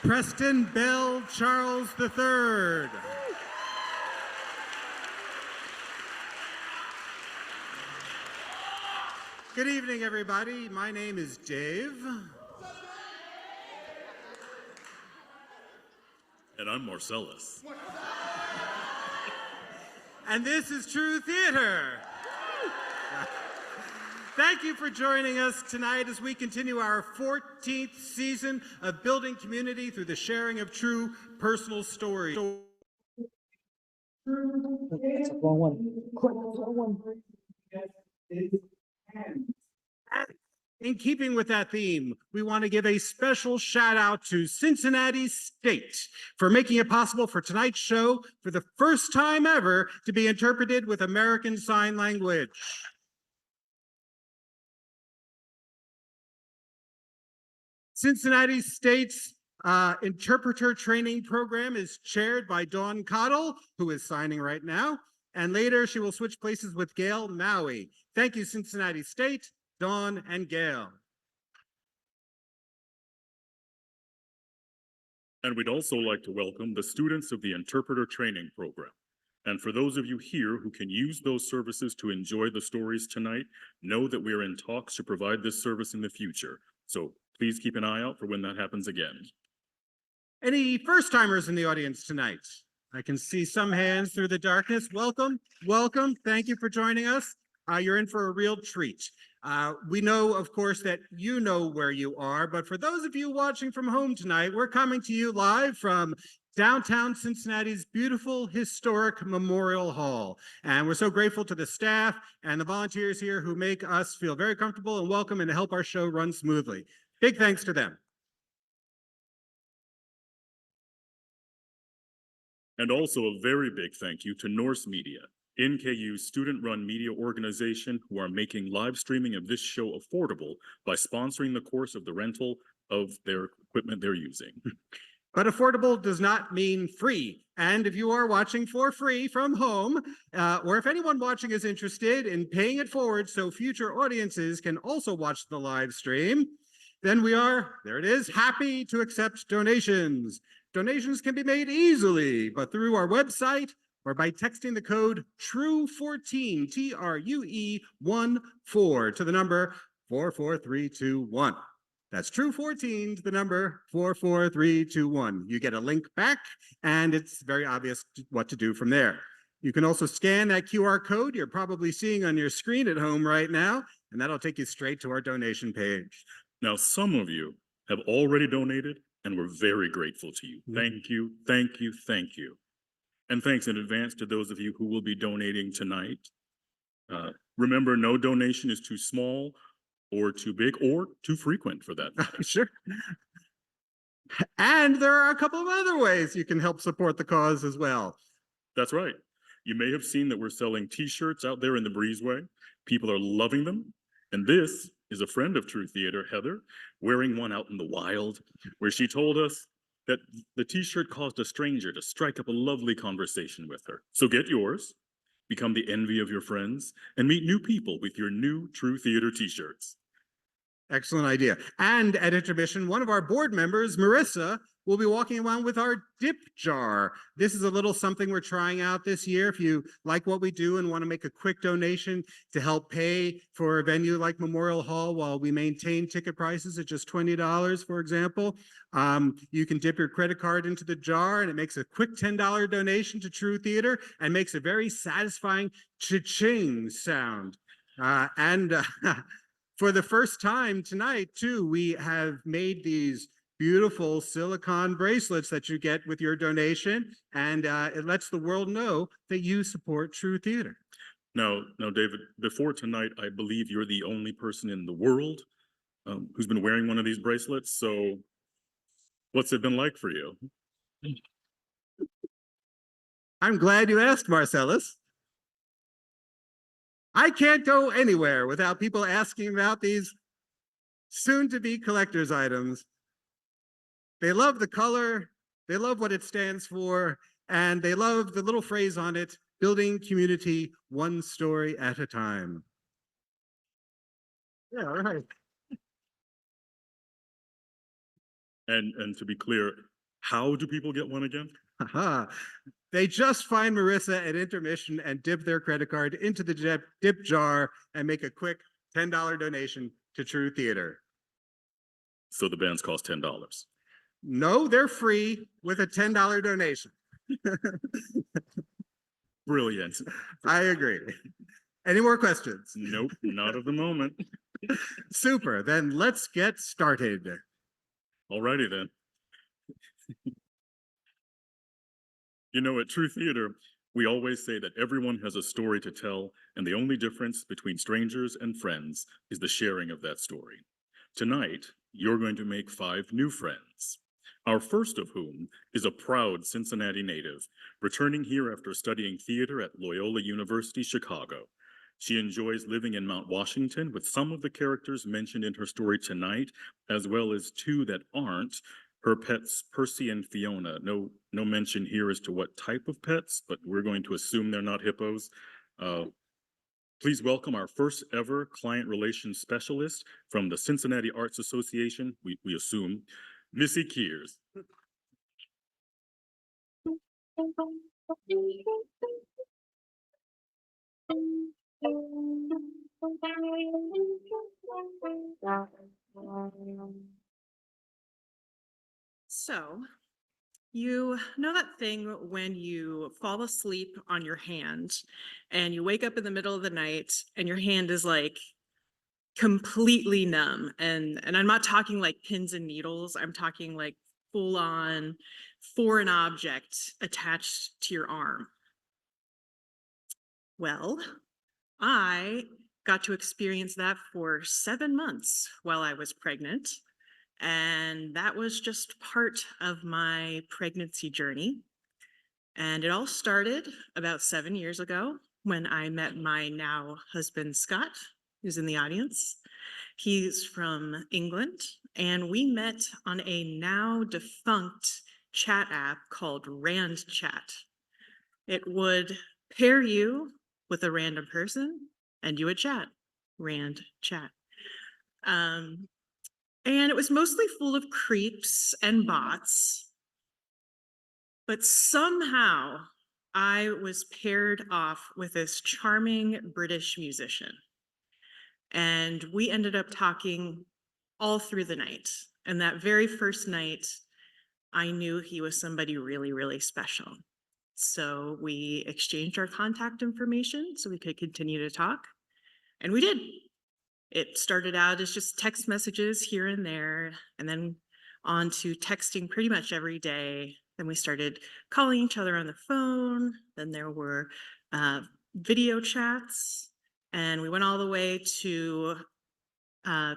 Preston Bell Charles III. Good evening, everybody. My name is Dave. And I'm Marcellus. And this is True Theater. Thank you for joining us tonight as we continue our 14th season of building community through the sharing of true personal stories. That's a wrong one. Quick, wrong one. In keeping with that theme, we want to give a special shout out to Cincinnati State for making it possible for tonight's show, for the first time ever, to be interpreted with American Sign Language. Cincinnati State's interpreter training program is chaired by Dawn Caudill, who is signing right now, and later she will switch places with Gail Maui. Thank you, Cincinnati State, Dawn, and Gail. And we'd also like to welcome the students of the interpreter training program. And for those of you here who can use those services to enjoy the stories tonight, know that we are in talks to provide this service in the future. So please keep an eye out for when that happens again. Any first-timers in the audience tonight? I can see some hands through the darkness. Welcome, welcome. Thank you for joining us. You're in for a real treat. We know, of course, that you know where you are, but for those of you watching from home tonight, we're coming to you live from downtown Cincinnati's beautiful historic Memorial Hall. And we're so grateful to the staff and the volunteers here who make us feel very comfortable and welcome and to help our show run smoothly. Big thanks to them. And also a very big thank you to Norse Media, NKU's student-run media organization, who are making live streaming of this show affordable by sponsoring the course of the rental of their equipment they're using. But affordable does not mean free. And if you are watching for free from home, or if anyone watching is interested in paying it forward so future audiences can also watch the live stream, then we are, there it is, happy to accept donations. Donations can be made easily, but through our website or by texting the code TRUE14, TRUE14 to the number 44321. That's TRUE14 to the number 44321. You get a link back, and it's very obvious what to do from there. You can also scan that QR code you're probably seeing on your screen at home right now, and that'll take you straight to our donation page. Now, some of you have already donated, and we're very grateful to you. Thank you, thank you, thank you. And thanks in advance to those of you who will be donating tonight. Remember, no donation is too small or too big or too frequent for that matter. Sure. And there are a couple of other ways you can help support the cause as well. That's right. You may have seen that we're selling t-shirts out there in the breezeway. People are loving them. And this is a friend of True Theater, Heather, wearing one out in the wild, where she told us that the t-shirt caused a stranger to strike up a lovely conversation with her. So get yours, become the envy of your friends, and meet new people with your new True Theater t-shirts. Excellent idea. And at intermission, one of our board members, Marissa, will be walking around with our dip jar. This is a little something we're trying out this year. If you like what we do and want to make a quick donation to help pay for a venue like Memorial Hall while we maintain ticket prices at just $20, for example, you can dip your credit card into the jar, and it makes a quick $10 donation to True Theater and makes a very satisfying cha-ching sound. For the first time tonight, too, we have made these beautiful silicone bracelets that you get with your donation, and it lets the world know that you support True Theater. Now, David, before tonight, I believe you're the only person in the world who's been wearing one of these bracelets. So what's it been like for you? I'm glad you asked, Marcellus. I can't go anywhere without people asking about these soon-to-be collector's items. They love the color, they love what it stands for, and they love the little phrase on it, building community one story at a time. Yeah, right. And to be clear, How do people get one again? Haha. They just find Marissa at intermission and dip their credit card into the dip jar and make a quick $10 donation to True Theater. So the bands cost $10. No, they're free with a $10 donation. Brilliant. I agree. Any more questions? Nope, not at the moment. Super. Then let's get started. Alrighty then. You know, at True Theater, we always say that everyone has a story to tell, and the only difference between strangers and friends is the sharing of that story. Tonight, you're going to make 5 new friends. Our first of whom is a proud Cincinnati native, returning here after studying theater at Loyola University, Chicago. She enjoys living in Mount Washington with some of the characters mentioned in her story tonight, as well as 2 that aren't, her pets Percy and Fiona. No mention here as to what type of pets, but we're going to assume they're not hippos. Please welcome our first ever client relations specialist from the Cincinnati Arts Association, we assume, Missy Kiers. So, you know that thing when you fall asleep on your hand and you wake up in the middle of the night and your hand is like completely numb, and I'm not talking like pins and needles, I'm talking like full on foreign object attached to your arm. Well, I got to experience that for 7 months while I was pregnant. And that was just part of my pregnancy journey. And it all started about 7 years ago when I met my now husband, Scott, who's in the audience. He's from England, and we met on a now defunct chat app called Rand Chat. It would pair you with a random person and you would chat. Rand Chat. And it was mostly full of creeps and bots. But somehow I was paired off with this charming British musician. And we ended up talking all through the night. And that very first night, I knew he was somebody really, really special. So we exchanged our contact information so we could continue to talk. And we did. It started out as just text messages here and there, and then on to texting pretty much every day. Then we started calling each other on the phone. Then there were video chats, and we went all the way to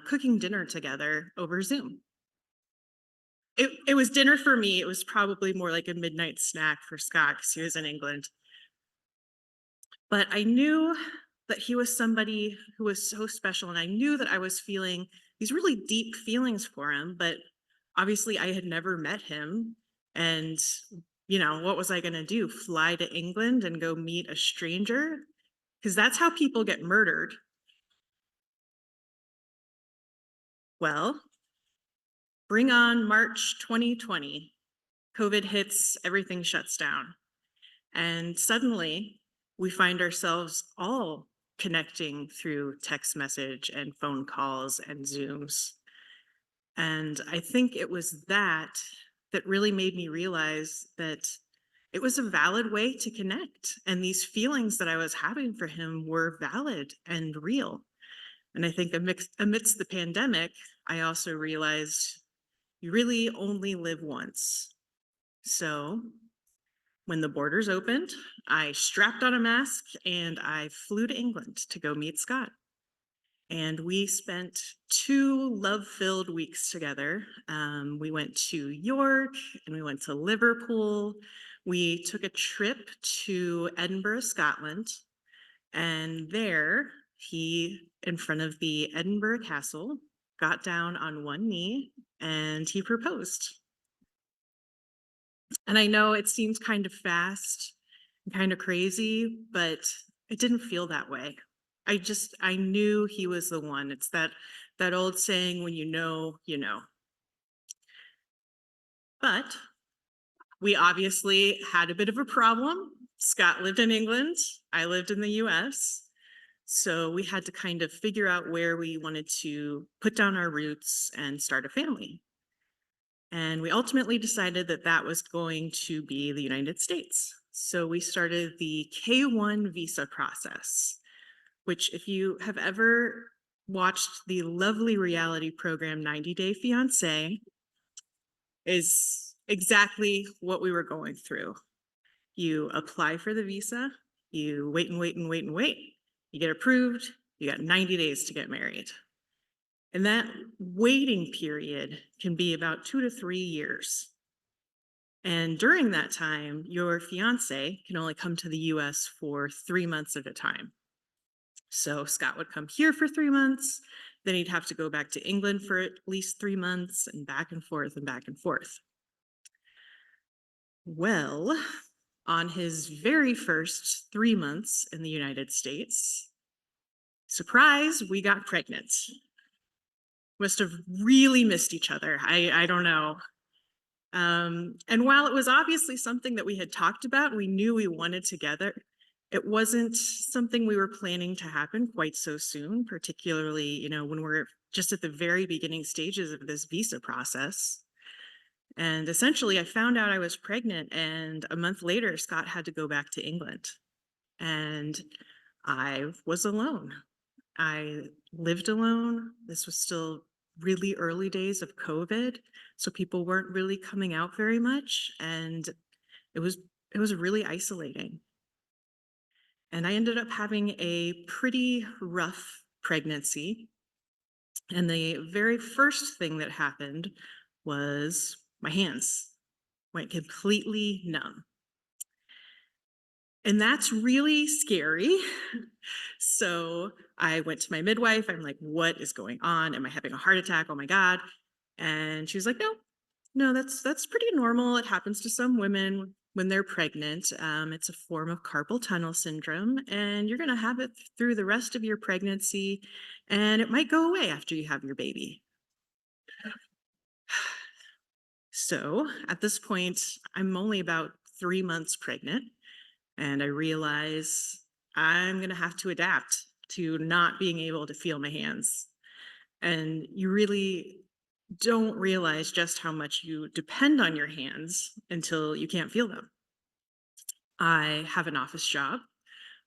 cooking dinner together over Zoom. It was dinner for me. It was probably more like a midnight snack for Scott because he was in England. But I knew that he was somebody who was so special, and I knew that I was feeling these really deep feelings for him, but obviously I had never met him. And, what was I going to do? Fly to England and go meet a stranger? Because that's how people get murdered. Well, bring on March 2020. COVID hits, everything shuts down. And suddenly we find ourselves all connecting through text message and phone calls and Zooms. And I think it was that really made me realize that it was a valid way to connect. And these feelings that I was having for him were valid and real. And I think amidst the pandemic, I also realized you really only live once. So when the borders opened, I strapped on a mask and I flew to England to go meet Scott. And we spent 2 love-filled weeks together. We went to York and we went to Liverpool. We took a trip to Edinburgh, Scotland. And there, he, in front of the Edinburgh Castle, got down on one knee and he proposed. And I know it seems kind of fast and kind of crazy, but it didn't feel that way. I knew he was the one. It's that old saying, when you know, you know. But we obviously had a bit of a problem. Scott lived in England, I lived in the US. So we had to kind of figure out where we wanted to put down our roots and start a family. And we ultimately decided that that was going to be the United States. So we started the K-1 visa process, which if you have ever watched the lovely reality program 90 Day Fiancé, is exactly what we were going through. You apply for the visa, you wait and wait and wait and wait, you get approved, you got 90 days to get married. And that waiting period can be about 2 to 3 years. And during that time, your fiance can only come to the US for 3 months at a time. So Scott would come here for 3 months, then he'd have to go back to England for at least 3 months and back and forth and back and forth. Well, on his very first 3 months in the United States, surprise, we got pregnant. Must have really missed each other. I don't know. And while it was obviously something that we had talked about, we knew we wanted together, it wasn't something we were planning to happen quite so soon, particularly, when we're just at the very beginning stages of this visa process. And essentially, I found out I was pregnant, and a month later, Scott had to go back to England. And I was alone. I lived alone. This was still really early days of COVID, so people weren't really coming out very much, and it was really isolating. And I ended up having a pretty rough pregnancy. And the very first thing that happened was my hands went completely numb. And that's really scary. So I went to my midwife. I'm like, what is going on? Am I having a heart attack? Oh my God. And she was like, no, that's pretty normal. It happens to some women when they're pregnant. It's a form of carpal tunnel syndrome, and you're going to have it through the rest of your pregnancy, and it might go away after you have your baby. So at this point, I'm only about 3 months pregnant, and I realize I'm going to have to adapt to not being able to feel my hands. And you really don't realize just how much you depend on your hands until you can't feel them. I have an office job.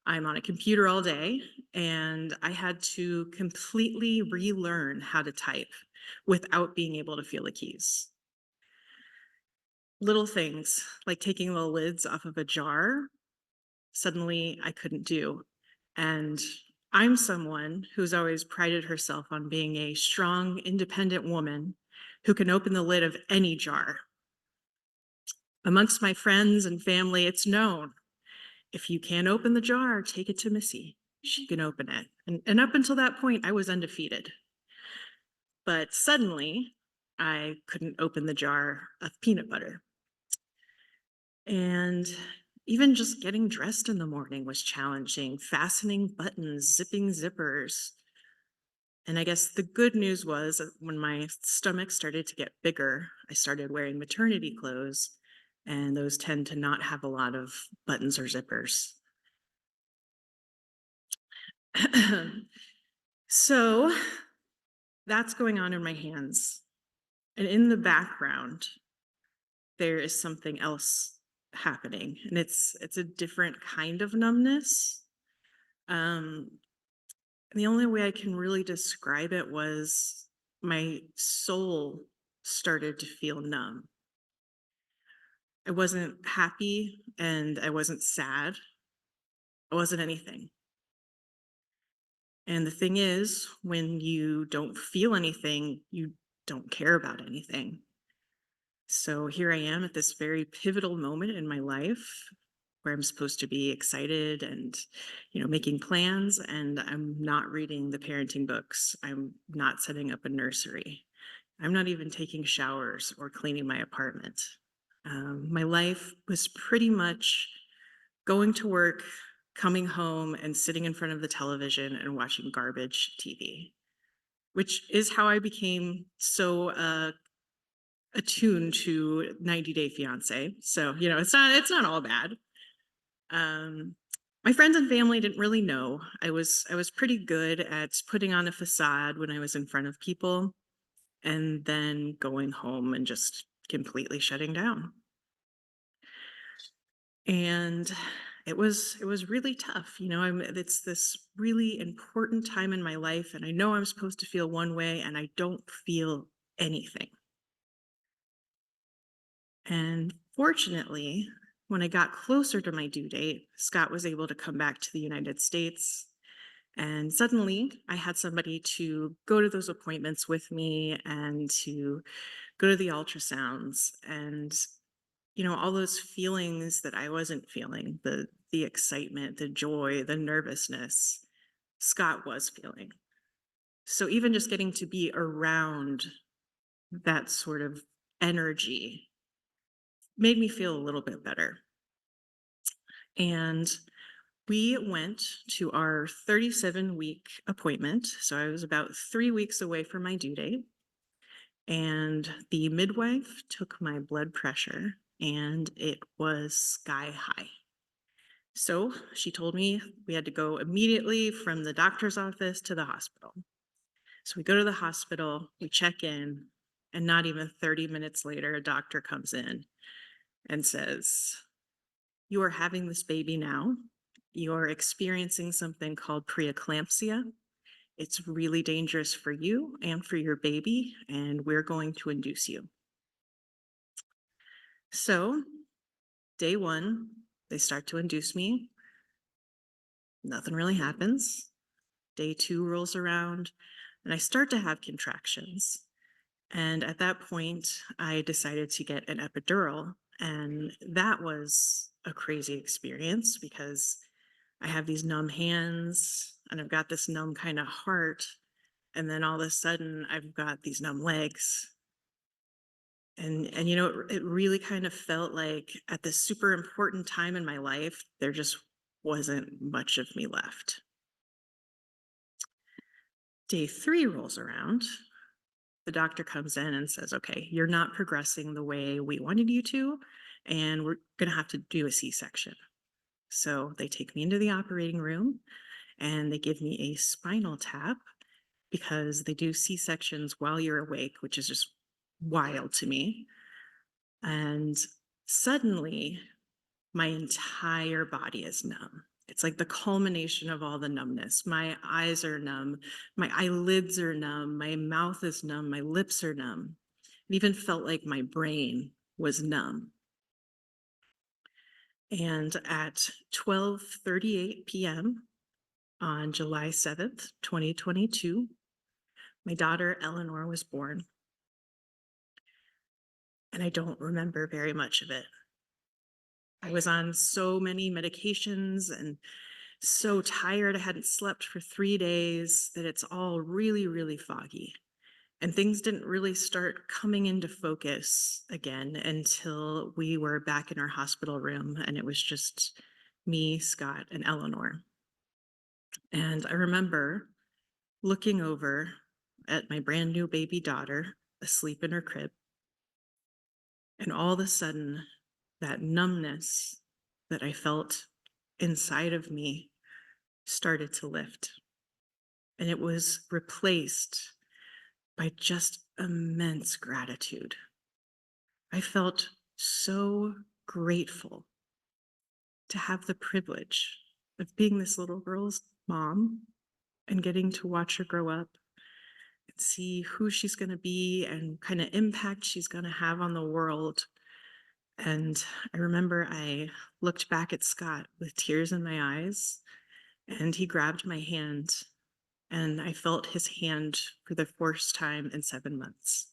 I'm on a computer all day, and I had to completely relearn how to type without being able to feel the keys. Little things like taking the lids off of a jar, suddenly I couldn't do. And I'm someone who's always prided herself on being a strong, independent woman who can open the lid of any jar. Amongst my friends and family, it's known, if you can't open the jar, take it to Missy. She can open it. And up until that point, I was undefeated. But suddenly, I couldn't open the jar of peanut butter. And even just getting dressed in the morning was challenging, fastening buttons, zipping zippers. And I guess the good news was that when my stomach started to get bigger, I started wearing maternity clothes, and those tend to not have a lot of buttons or zippers. So that's going on in my hands. And in the background, there is something else happening, and it's a different kind of numbness. The only way I can really describe it was my soul started to feel numb. I wasn't happy and I wasn't sad. I wasn't anything. And the thing is, when you don't feel anything, you don't care about anything. So here I am at this very pivotal moment in my life where I'm supposed to be excited and, making plans, and I'm not reading the parenting books. I'm not setting up a nursery. I'm not even taking showers or cleaning my apartment. My life was pretty much going to work, coming home, and sitting in front of the television and watching garbage TV, which is how I became so attuned to 90 Day Fiance. So, it's not all bad. My friends and family didn't really know. I was pretty good at putting on a facade when I was in front of people and then going home and just completely shutting down. And it was really tough. It's this really important time in my life, and I know I'm supposed to feel one way, and I don't feel anything. And fortunately, when I got closer to my due date, Scott was able to come back to the United States. And suddenly, I had somebody to go to those appointments with me and to go to the ultrasounds and all those feelings that I wasn't feeling, the excitement, the joy, the nervousness, Scott was feeling. So even just getting to be around that sort of energy made me feel a little bit better. And we went to our 37-week appointment. So I was about 3 weeks away from my due date. And the midwife took my blood pressure and it was sky high. So she told me we had to go immediately from the doctor's office to the hospital. So we go to the hospital, we check in, and not even 30 minutes later, a doctor comes in and says, "You are having this baby now. You're experiencing something called preeclampsia. It's really dangerous for you and for your baby, and we're going to induce you." So, day one, they start to induce me. Nothing really happens. Day two rolls around, and I start to have contractions. And at that point, I decided to get an epidural. And that was a crazy experience because I have these numb hands and I've got this numb kind of heart. And then all of a sudden, I've got these numb legs. And it really kind of felt like at this super important time in my life, there just wasn't much of me left. Day three rolls around. The doctor comes in and says, "Okay, you're not progressing the way we wanted you to, and we're going to have to do a C-section." So they take me into the operating room and they give me a spinal tap because they do C-sections while you're awake, which is just wild to me. And suddenly, my entire body is numb. It's like the culmination of all the numbness. My eyes are numb, my eyelids are numb, my mouth is numb, my lips are numb. It even felt like my brain was numb. And at 12:38 p.m. on July 7th, 2022, my daughter Eleanor was born. And I don't remember very much of it. I was on so many medications and so tired. I hadn't slept for 3 days that it's all really, really foggy. And things didn't really start coming into focus again until we were back in our hospital room and it was just me, Scott, and Eleanor. And I remember looking over at my brand new baby daughter asleep in her crib. And all of a sudden, that numbness that I felt inside of me started to lift. And it was replaced by just immense gratitude. I felt so grateful to have the privilege of being this little girl's mom and getting to watch her grow up and see who she's going to be and kind of impact she's going to have on the world. And I remember I looked back at Scott with tears in my eyes, and he grabbed my hand, and I felt his hand for the first time in 7 months.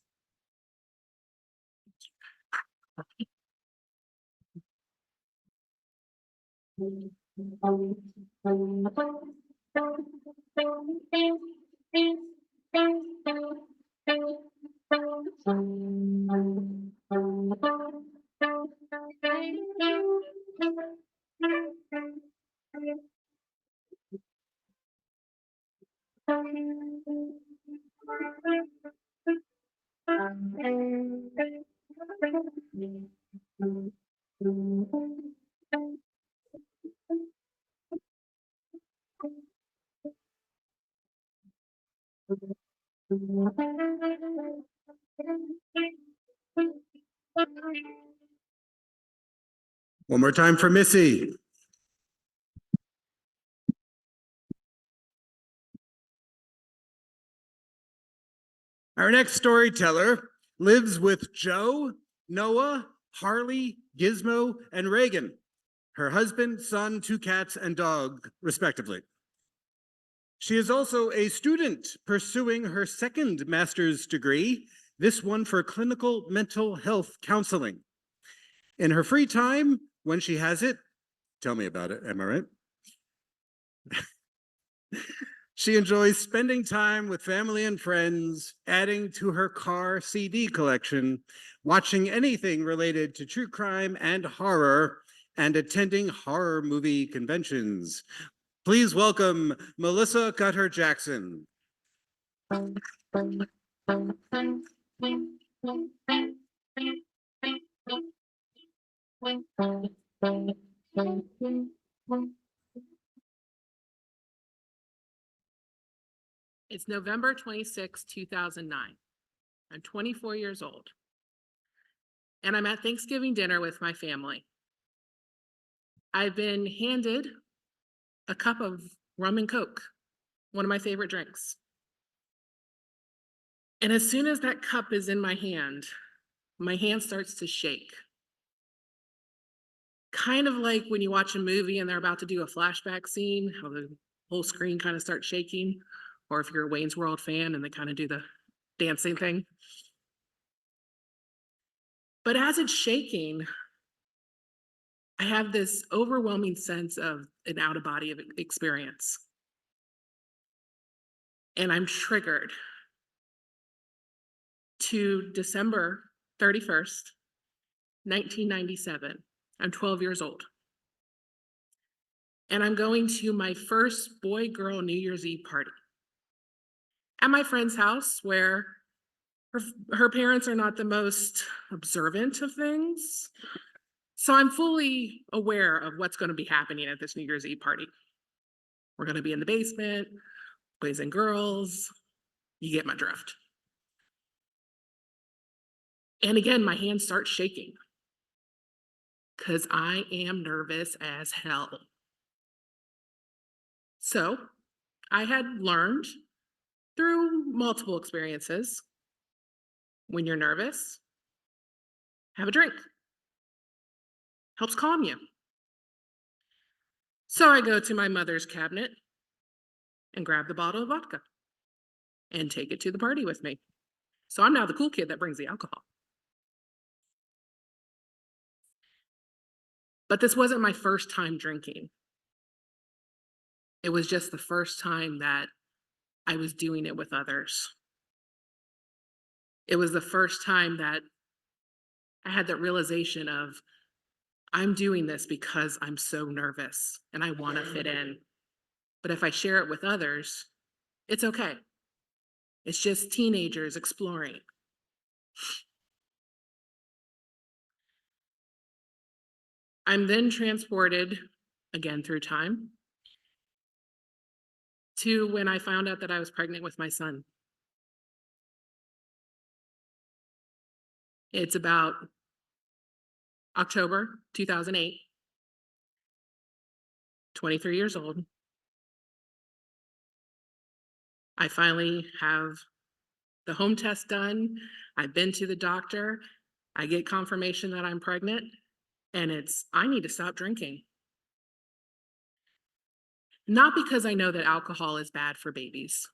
One more time for Missy. Our next storyteller lives with Joe, Noah, Harley, Gizmo, and Reagan, her husband, son, 2 cats, and dog, respectively. She is also a student pursuing her second master's degree, this one for clinical mental health counseling. In her free time, when she has it, tell me about it, am I right? She enjoys spending time with family and friends, adding to her car CD collection, watching anything related to true crime and horror, and attending horror movie conventions. Please welcome Melissa Cutter Jackson. It's November 26, 2009. I'm 24 years old. And I'm at Thanksgiving dinner with my family. I've been handed a cup of rum and Coke, one of my favorite drinks. And as soon as that cup is in my hand starts to shake. Kind of like when you watch a movie and they're about to do a flashback scene, how the whole screen kind of starts shaking. Or if you're a Wayne's World fan and they kind of do the dancing thing. But as it's shaking, I have this overwhelming sense of an out-of-body experience. And I'm triggered to December 31st, 1997. I'm 12 years old. And I'm going to my first boy-girl New Year's Eve party at my friend's house, where her parents are not the most observant of things. So I'm fully aware of what's going to be happening at this New Year's Eve party. We're going to be in the basement, boys and girls. You get my drift. And again, my hands start shaking because I am nervous as hell. So I had learned through multiple experiences, when you're nervous, have a drink. Helps calm you. So I go to my mother's cabinet and grab the bottle of vodka and take it to the party with me. So I'm now the cool kid that brings the alcohol. But this wasn't my first time drinking. It was just the first time that I was doing it with others. It was the first time that I had that realization of, I'm doing this because I'm so nervous and I want to fit in. But if I share it with others, it's okay. It's just teenagers exploring. I'm then transported, again through time, to when I found out that I was pregnant with my son. It's about October 2008, 23 years old. I finally have the home test done. I've been to the doctor. I get confirmation that I'm pregnant, and I need to stop drinking. Not because I know that alcohol is bad for babies.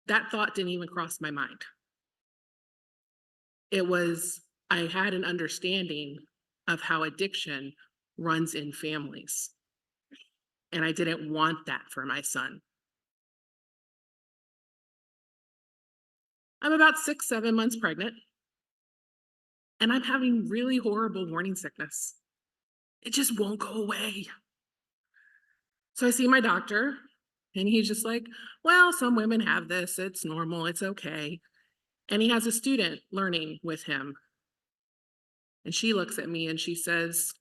That thought didn't even cross my mind. I had an understanding of how addiction runs in families. And I didn't want that for my son. I'm about 6, 7 months pregnant, and I'm having really horrible morning sickness. It just won't go away. So I see my doctor, and he's just like, well, some women have this. It's normal. It's okay. And he has a student learning with him. And she looks at me and she says,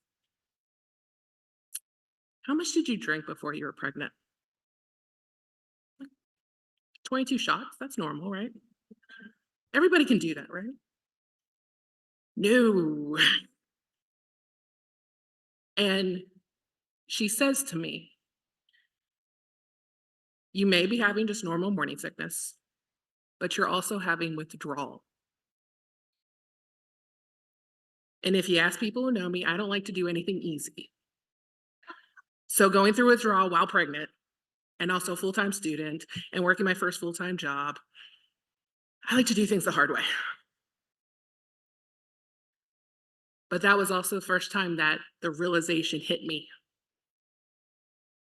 "How much did you drink before you were pregnant?" 22 shots? That's normal, right? Everybody can do that, right? No. And she says to me, "You may be having just normal morning sickness, but you're also having withdrawal. And if you ask people who know me, I don't like to do anything easy. So going through withdrawal while pregnant and also a full-time student and working my first full-time job, I like to do things the hard way." But that was also the first time that the realization hit me.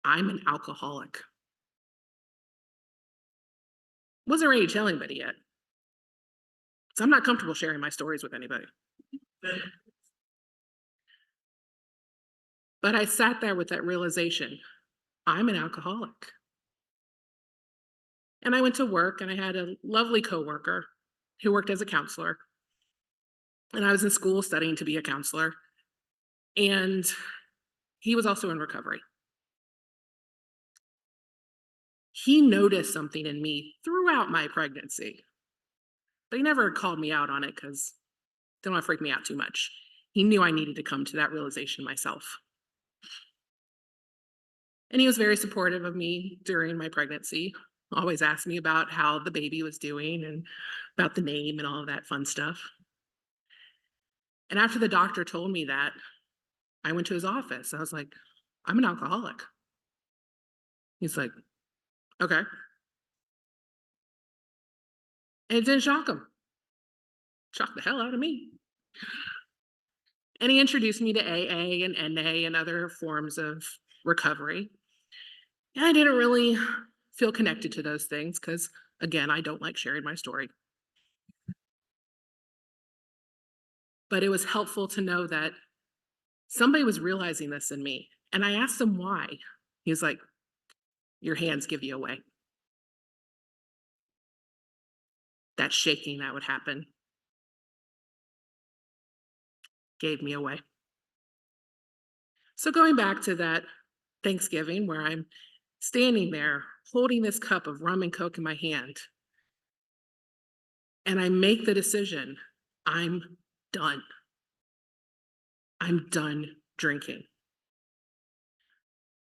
I'm an alcoholic. Wasn't ready to tell anybody yet. So I'm not comfortable sharing my stories with anybody. But I sat there with that realization. I'm an alcoholic. And I went to work and I had a lovely coworker who worked as a counselor. And I was in school studying to be a counselor. And he was also in recovery. He noticed something in me throughout my pregnancy, but he never called me out on it because it didn't want to freak me out too much. He knew I needed to come to that realization myself. And he was very supportive of me during my pregnancy, always asked me about how the baby was doing and about the name and all of that fun stuff. And after the doctor told me that, I went to his office. I was like, "I'm an alcoholic." He's like, "Okay." And it didn't shock him. Shocked the hell out of me. And he introduced me to AA and NA and other forms of recovery. And I didn't really feel connected to those things because, again, I don't like sharing my story. But it was helpful to know that somebody was realizing this in me. And I asked him why. He was like, "Your hands give you away." That shaking that would happen gave me away. So going back to that Thanksgiving where I'm standing there holding this cup of rum and Coke in my hand, and I make the decision, I'm done. I'm done drinking.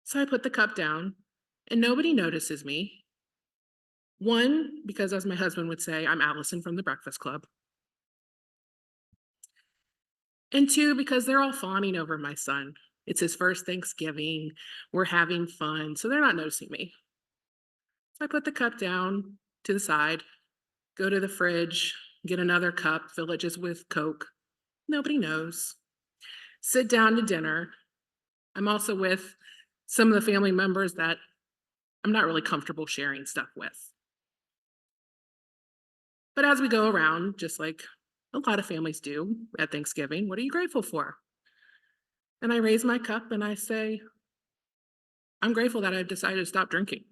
So I put the cup down and nobody notices me. One, because as my husband would say, I'm Allison from the Breakfast Club. And two, because they're all fawning over my son. It's his first Thanksgiving. We're having fun. So they're not noticing me. So I put the cup down to the side, go to the fridge, get another cup, fill it just with Coke. Nobody knows. Sit down to dinner. I'm also with some of the family members that I'm not really comfortable sharing stuff with. But as we go around, just like a lot of families do at Thanksgiving, what are you grateful for? And I raise my cup and I say, I'm grateful that I've decided to stop drinking.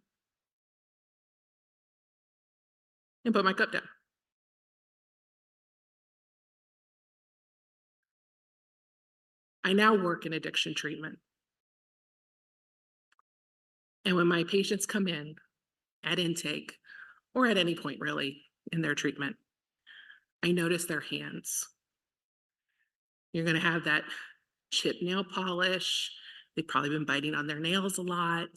And put my cup down. I now work in addiction treatment. And when my patients come in at intake, or at any point really in their treatment, I notice their hands. You're going to have that chip nail polish. They've probably been biting on their nails a lot.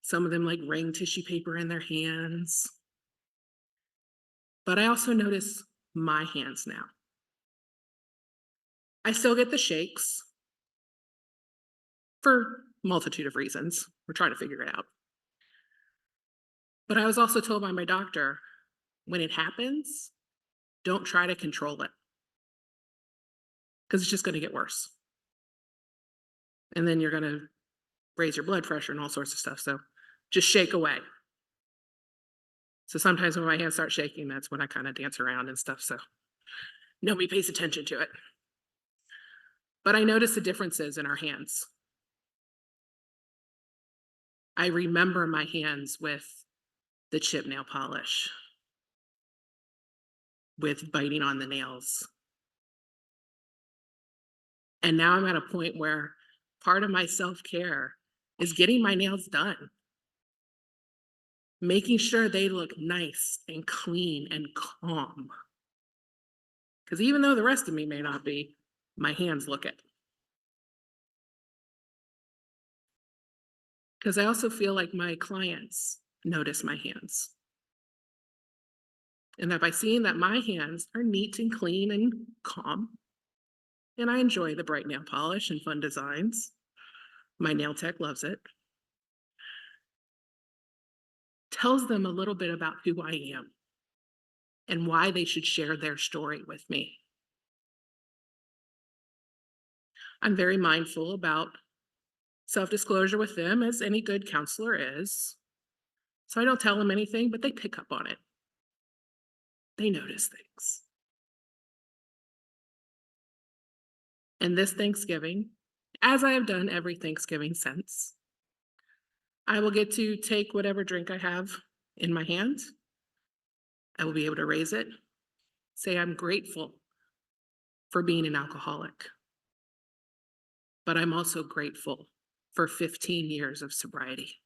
Some of them like ring tissue paper in their hands. But I also notice my hands now. I still get the shakes for a multitude of reasons. We're trying to figure it out. But I was also told by my doctor, when it happens, don't try to control it because it's just going to get worse. And then you're going to raise your blood pressure and all sorts of stuff. So just shake away. So sometimes when my hands start shaking, that's when I kind of dance around and stuff. So nobody pays attention to it. But I notice the differences in our hands. I remember my hands with the chip nail polish. with biting on the nails. And now I'm at a point where part of my self-care is getting my nails done, making sure they look nice and clean and calm. Because even though the rest of me may not be, my hands look it. Because I also feel like my clients notice my hands. And that by seeing that my hands are neat and clean and calm, and I enjoy the bright nail polish and fun designs, my nail tech loves it, tells them a little bit about who I am and why they should share their story with me. I'm very mindful about self-disclosure with them, as any good counselor is. So I don't tell them anything, but they pick up on it. They notice things. And this Thanksgiving, as I have done every Thanksgiving since, I will get to take whatever drink I have in my hand. I will be able to raise it, say I'm grateful for being an alcoholic, but I'm also grateful for 15 years of sobriety.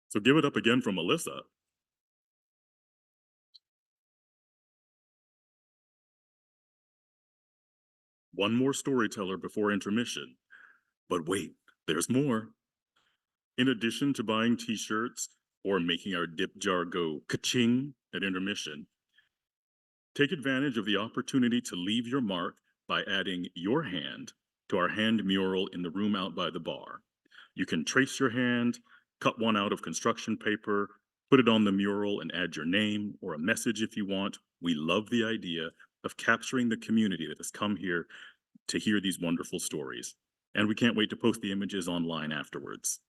So give it up again for Melissa. One more storyteller before intermission. But wait, there's more. In addition to buying t-shirts or making our dip jar go ka-ching at intermission, take advantage of the opportunity to leave your mark by adding your hand to our hand mural in the room out by the bar. You can trace your hand, cut one out of construction paper, put it on the mural and add your name or a message if you want. We love the idea of capturing the community that has come here to hear these wonderful stories. And we can't wait to post the images online afterwards.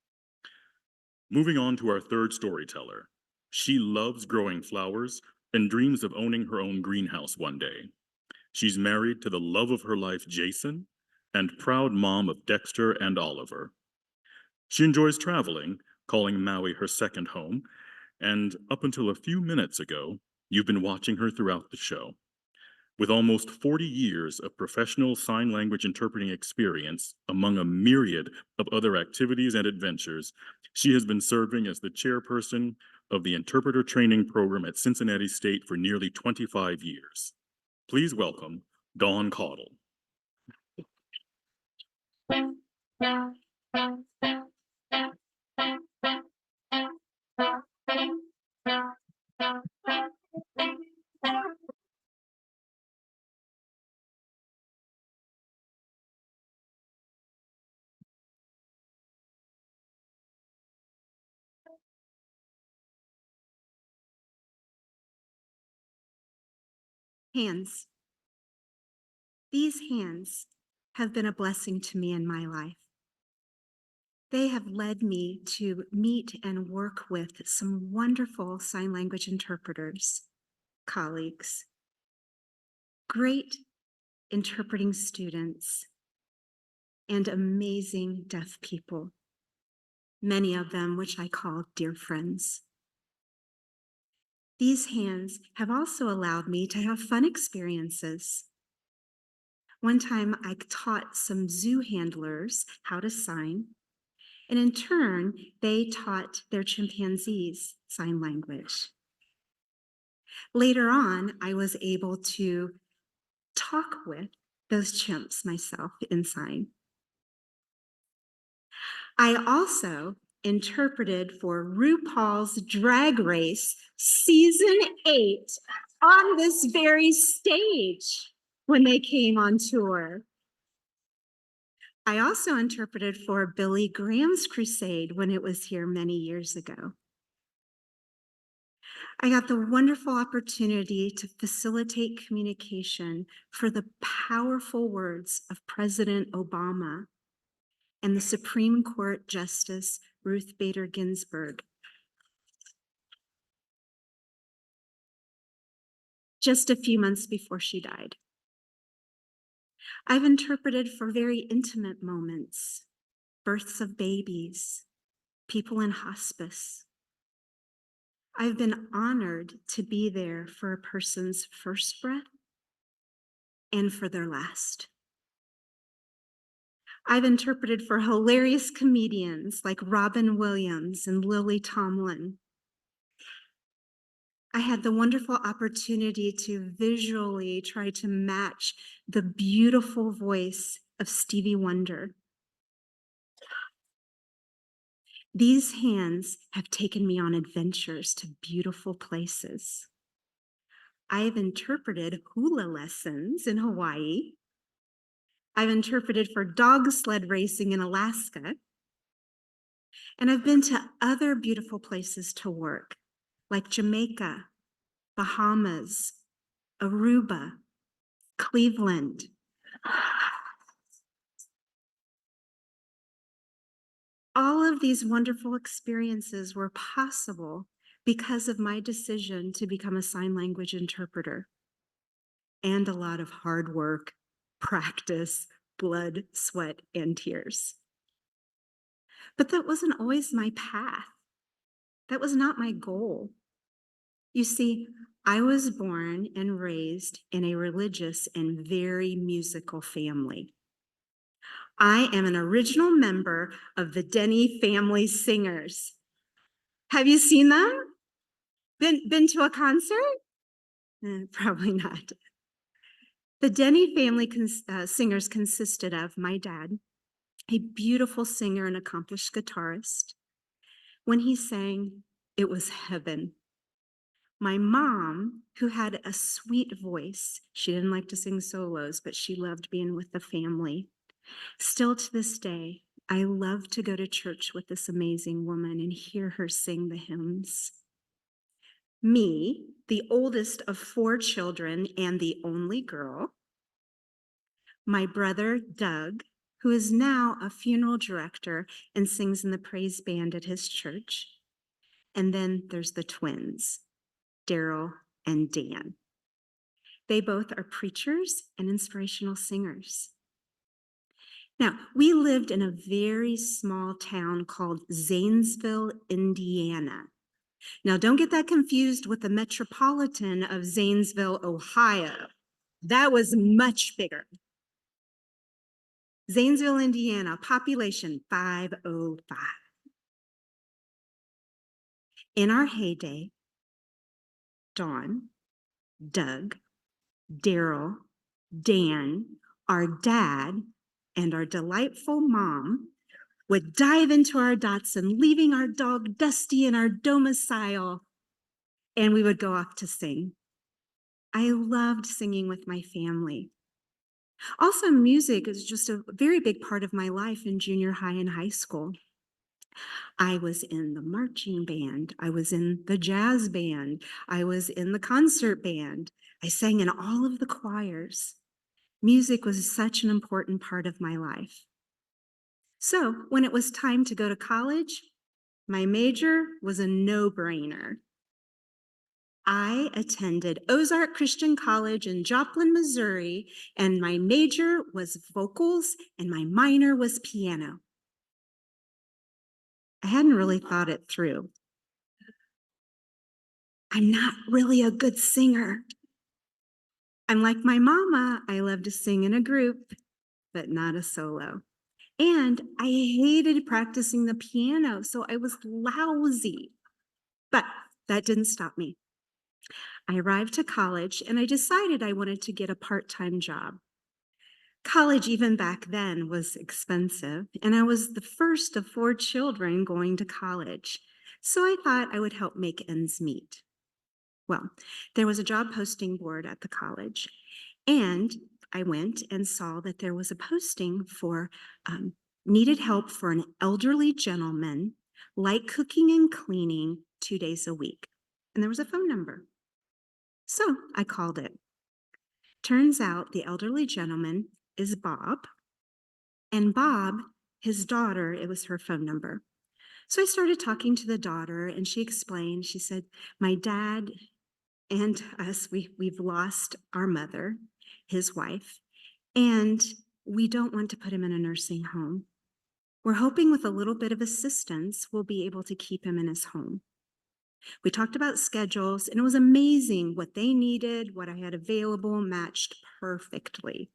Moving on to our third storyteller. She loves growing flowers and dreams of owning her own greenhouse one day. She's married to the love of her life, Jason, and proud mom of Dexter and Oliver. She enjoys traveling, calling Maui her second home, and up until a few minutes ago, you've been watching her throughout the show. With almost 40 years of professional sign language interpreting experience among a myriad of other activities and adventures, she has been serving as the chairperson of the interpreter training program at Cincinnati State for nearly 25 years. Please welcome Dawn Caudill. Hands. These hands have been a blessing to me in my life. They have led me to meet and work with some wonderful sign language interpreters, colleagues, great interpreting students, and amazing deaf people, many of them which I call dear friends. These hands have also allowed me to have fun experiences. One time I taught some zoo handlers how to sign, and in turn, they taught their chimpanzees sign language. Later on, I was able to talk with those chimps myself in sign. I also interpreted for RuPaul's Drag Race season 8 on this very stage when they came on tour. I also interpreted for Billy Graham's crusade when it was here many years ago. I got the wonderful opportunity to facilitate communication for the powerful words of President Obama and the Supreme Court Justice Ruth Bader Ginsburg. Just a few months before she died. I've interpreted for very intimate moments, births of babies, people in hospice. I've been honored to be there for a person's first breath and for their last. I've interpreted for hilarious comedians like Robin Williams and Lily Tomlin. I had the wonderful opportunity to visually try to match the beautiful voice of Stevie Wonder. These hands have taken me on adventures to beautiful places. I've interpreted hula lessons in Hawaii. I've interpreted for dog sled racing in Alaska. And I've been to other beautiful places to work, like Jamaica, Bahamas, Aruba, Cleveland. All of these wonderful experiences were possible because of my decision to become a sign language interpreter and a lot of hard work, practice, blood, sweat, and tears. But that wasn't always my path. That was not my goal. You see, I was born and raised in a religious and very musical family. I am an original member of the Denny Family Singers. Have you seen them? Been to a concert? Probably not. The Denny Family Singers consisted of my dad, a beautiful singer and accomplished guitarist. When he sang, it was heaven. My mom, who had a sweet voice, she didn't like to sing solos, but she loved being with the family. Still to this day, I love to go to church with this amazing woman and hear her sing the hymns. Me, the oldest of 4 children and the only girl. My brother, Doug, who is now a funeral director and sings in the praise band at his church. And then there's the twins, Daryl and Dan. They both are preachers and inspirational singers. Now, we lived in a very small town called Zanesville, Indiana. Now, don't get that confused with the metropolitan of Zanesville, Ohio. That was much bigger. Zanesville, Indiana, population 505. In our heyday, Dawn, Doug, Daryl, Dan, our dad, and our delightful mom would dive into our Datsun, leaving our dog Dusty in our domicile, and we would go off to sing. I loved singing with my family. Also, music is just a very big part of my life in junior high and high school. I was in the marching band. I was in the jazz band. I was in the concert band. I sang in all of the choirs. Music was such an important part of my life. So when it was time to go to college, my major was a no-brainer. I attended Ozark Christian College in Joplin, Missouri, and my major was vocals and my minor was piano. I hadn't really thought it through. I'm not really a good singer. I'm like my mama, I love to sing in a group, but not a solo. And I hated practicing the piano, so I was lousy. But that didn't stop me. I arrived to college and I decided I wanted to get a part-time job. College, even back then, was expensive, and I was the first of 4 children going to college. So I thought I would help make ends meet. Well, there was a job posting board at the college, and I went and saw that there was a posting for needed help for an elderly gentleman, light cooking and cleaning 2 days a week. And there was a phone number. So I called it. Turns out the elderly gentleman is Bob, and Bob, his daughter, it was her phone number. So I started talking to the daughter, and she explained, she said, my dad and us, we've lost our mother, his wife, and we don't want to put him in a nursing home. We're hoping with a little bit of assistance, we'll be able to keep him in his home. We talked about schedules, and it was amazing what they needed, what I had available matched perfectly.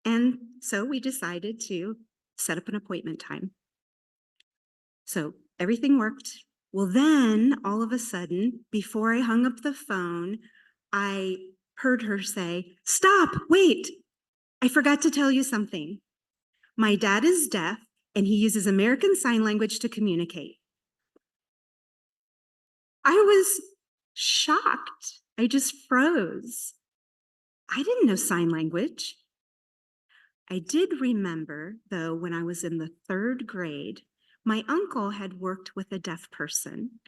And so we decided to set up an appointment time. So everything worked. Well, then all of a sudden, before I hung up the phone, I heard her say, "Stop, wait, I forgot to tell you something. My dad is deaf and he uses American Sign Language to communicate." I was shocked. I just froze. I didn't know sign language. I did remember, though, when I was in the 3rd grade, my uncle had worked with a deaf person,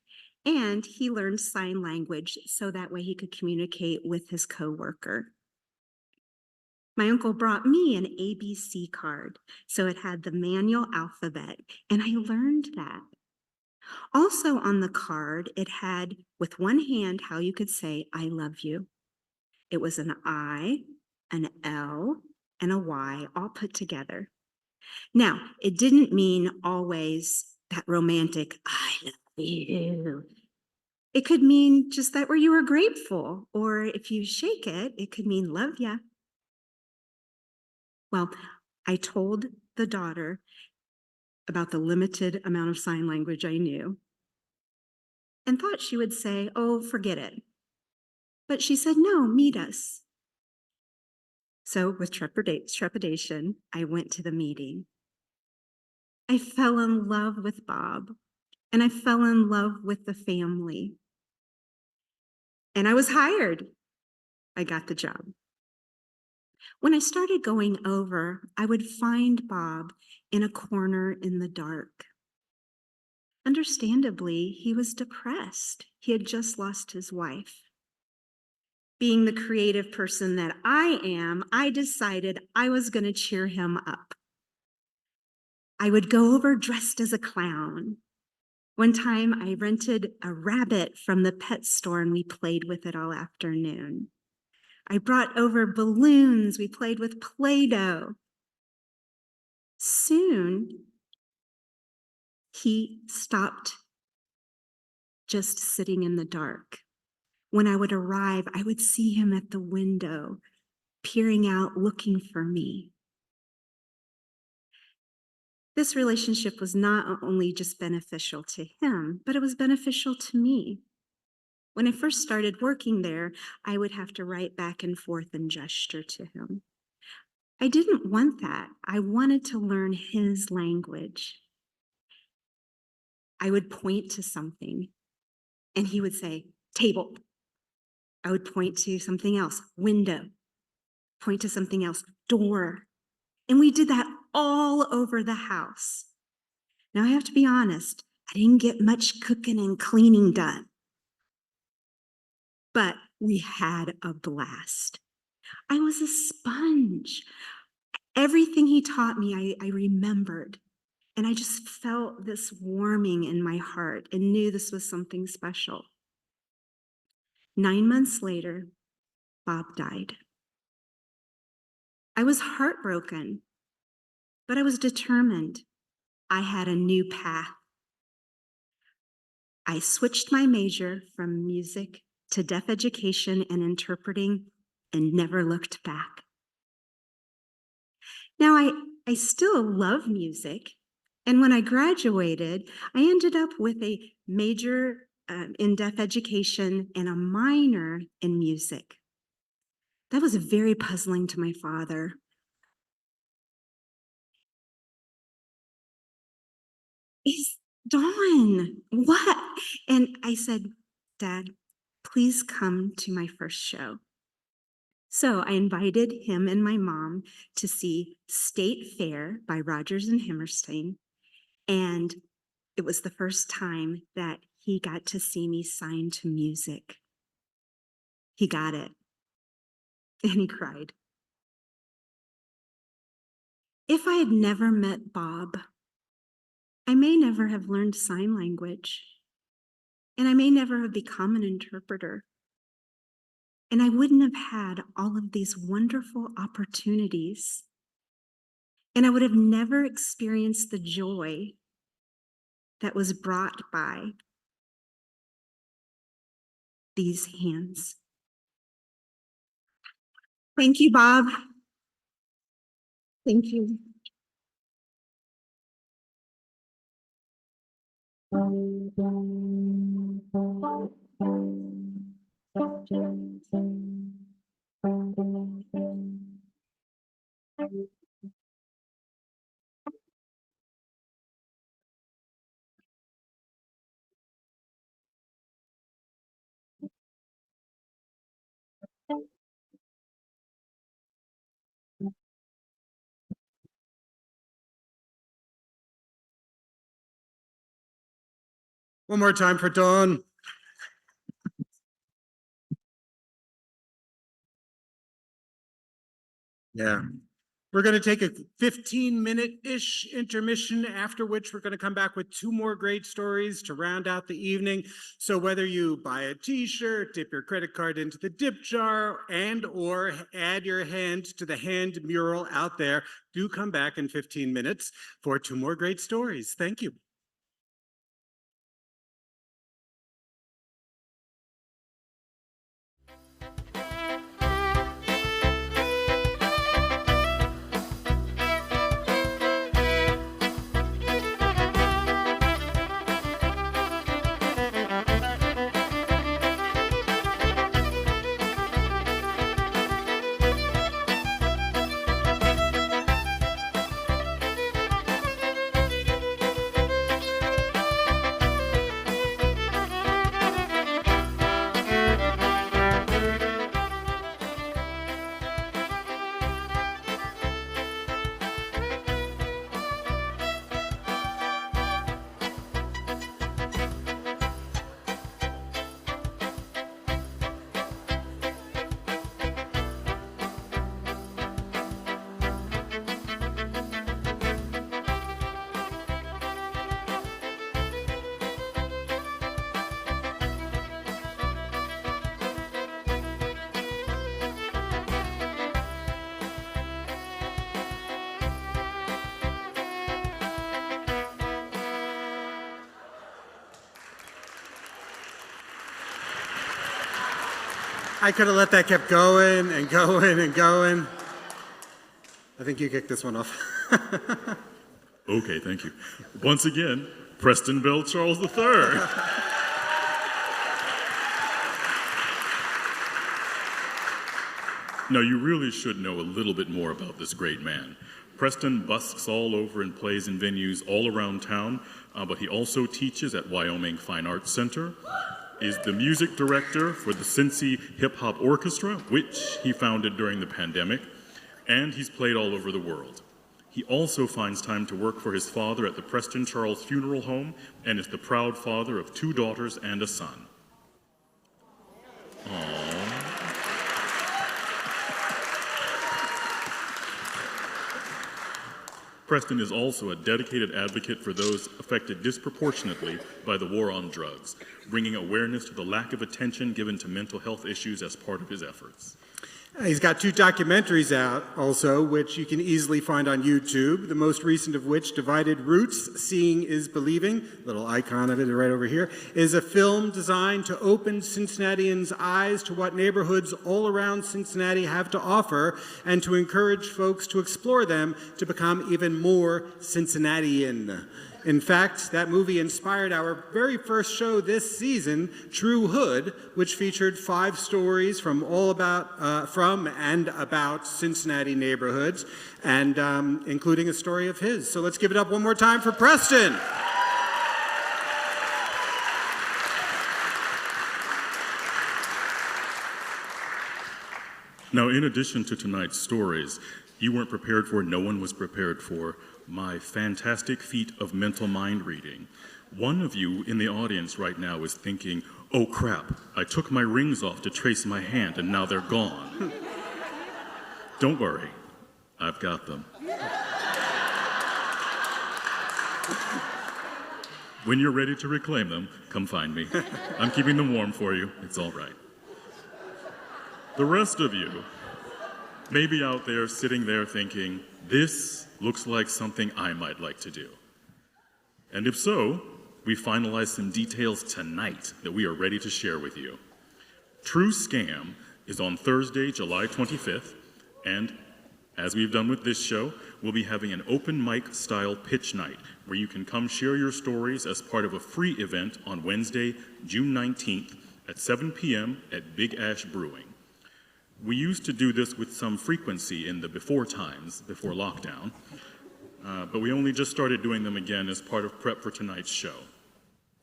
and he learned sign language so that way he could communicate with his coworker. My uncle brought me an ABC card, so it had the manual alphabet, and I learned that. Also on the card, it had, with one hand, how you could say, "I love you." It was an I, an L, and a Y all put together. Now, it didn't mean always that romantic, "I love you." It could mean just that where you were grateful, or if you shake it, it could mean "love ya." Well, I told the daughter about the limited amount of sign language I knew and thought she would say, "Oh, forget it." But she said, "No, meet us." So with trepidation, I went to the meeting. I fell in love with Bob, and I fell in love with the family. And I was hired. I got the job. When I started going over, I would find Bob in a corner in the dark. Understandably, he was depressed. He had just lost his wife. Being the creative person that I am, I decided I was going to cheer him up. I would go over dressed as a clown. One time I rented a rabbit from the pet store and we played with it all afternoon. I brought over balloons. We played with Play-Doh. Soon, he stopped just sitting in the dark. When I would arrive, I would see him at the window, peering out, looking for me. This relationship was not only just beneficial to him, but it was beneficial to me. When I first started working there, I would have to write back and forth and gesture to him. I didn't want that. I wanted to learn his language. I would point to something, and he would say, "Table." I would point to something else, "Window." Point to something else, "Door." And we did that all over the house. Now, I have to be honest, I didn't get much cooking and cleaning done, but we had a blast. I was a sponge. Everything he taught me, I remembered. And I just felt this warming in my heart and knew this was something special. 9 months later, Bob died. I was heartbroken, but I was determined. I had a new path. I switched my major from music to deaf education and interpreting and never looked back. Now, I still love music. And when I graduated, I ended up with a major in deaf education and a minor in music. That was very puzzling to my father. He's Dawn, what? And I said, Dad, please come to my first show. So I invited him and my mom to see State Fair by Rodgers and Hammerstein. And it was the first time that he got to see me signed to music. He got it. And he cried. If I had never met Bob, I may never have learned sign language. And I may never have become an interpreter. And I wouldn't have had all of these wonderful opportunities. And I would have never experienced the joy that was brought by these hands. Thank you, Bob. Thank you. One more time for Dawn. Yeah. We're going to take a 15-minute-ish intermission, after which we're going to come back with 2 more great stories to round out the evening. So whether you buy a t-shirt, dip your credit card into the dip jar, and or add your hand to the hand mural out there, do come back in 15 minutes for 2 more great stories. Thank you. I could have let that kept going and going and going. I think you kicked this one off. Okay, thank you. Once again, Preston Bell Charles III. Now, you really should know a little bit more about this great man. Preston busks all over and plays in venues all around town, but he also teaches at Wyoming Fine Arts Center, is the music director for the Cincy Hip Hop Orchestra, which he founded during the pandemic, and he's played all over the world. He also finds time to work for his father at the Preston Charles Funeral Home and is the proud father of 2 daughters and a son. Aww. Preston is also a dedicated advocate for those affected disproportionately by the war on drugs, bringing awareness to the lack of attention given to mental health issues as part of his efforts. He's got 2 documentaries out also, which you can easily find on YouTube, the most recent of which, Divided Roots, Seeing is Believing, little icon of it right over here, is a film designed to open Cincinnatians' eyes to what neighborhoods all around Cincinnati have to offer and to encourage folks to explore them to become even more Cincinnatian. In fact, that movie inspired our very first show this season, True Hood, which featured 5 stories from and about Cincinnati neighborhoods, and including a story of his. So let's give it up one more time for Preston. Now, in addition to tonight's stories, you weren't prepared for, no one was prepared for, my fantastic feat of mental mind reading. One of you in the audience right now is thinking, oh crap, I took my rings off to trace my hand and now they're gone. Don't worry, I've got them. When you're ready to reclaim them, come find me. I'm keeping them warm for you, it's all right. The rest of you may be out there sitting there thinking, this looks like something I might like to do. And if so, we finalized some details tonight that we are ready to share with you. True Scam is on Thursday, July 25th, and as we've done with this show, we'll be having an open mic style pitch night where you can come share your stories as part of a free event on Wednesday, June 19th at 7 p.m. at Big Ash Brewing. We used to do this with some frequency in the before times, before lockdown, but we only just started doing them again as part of prep for tonight's show.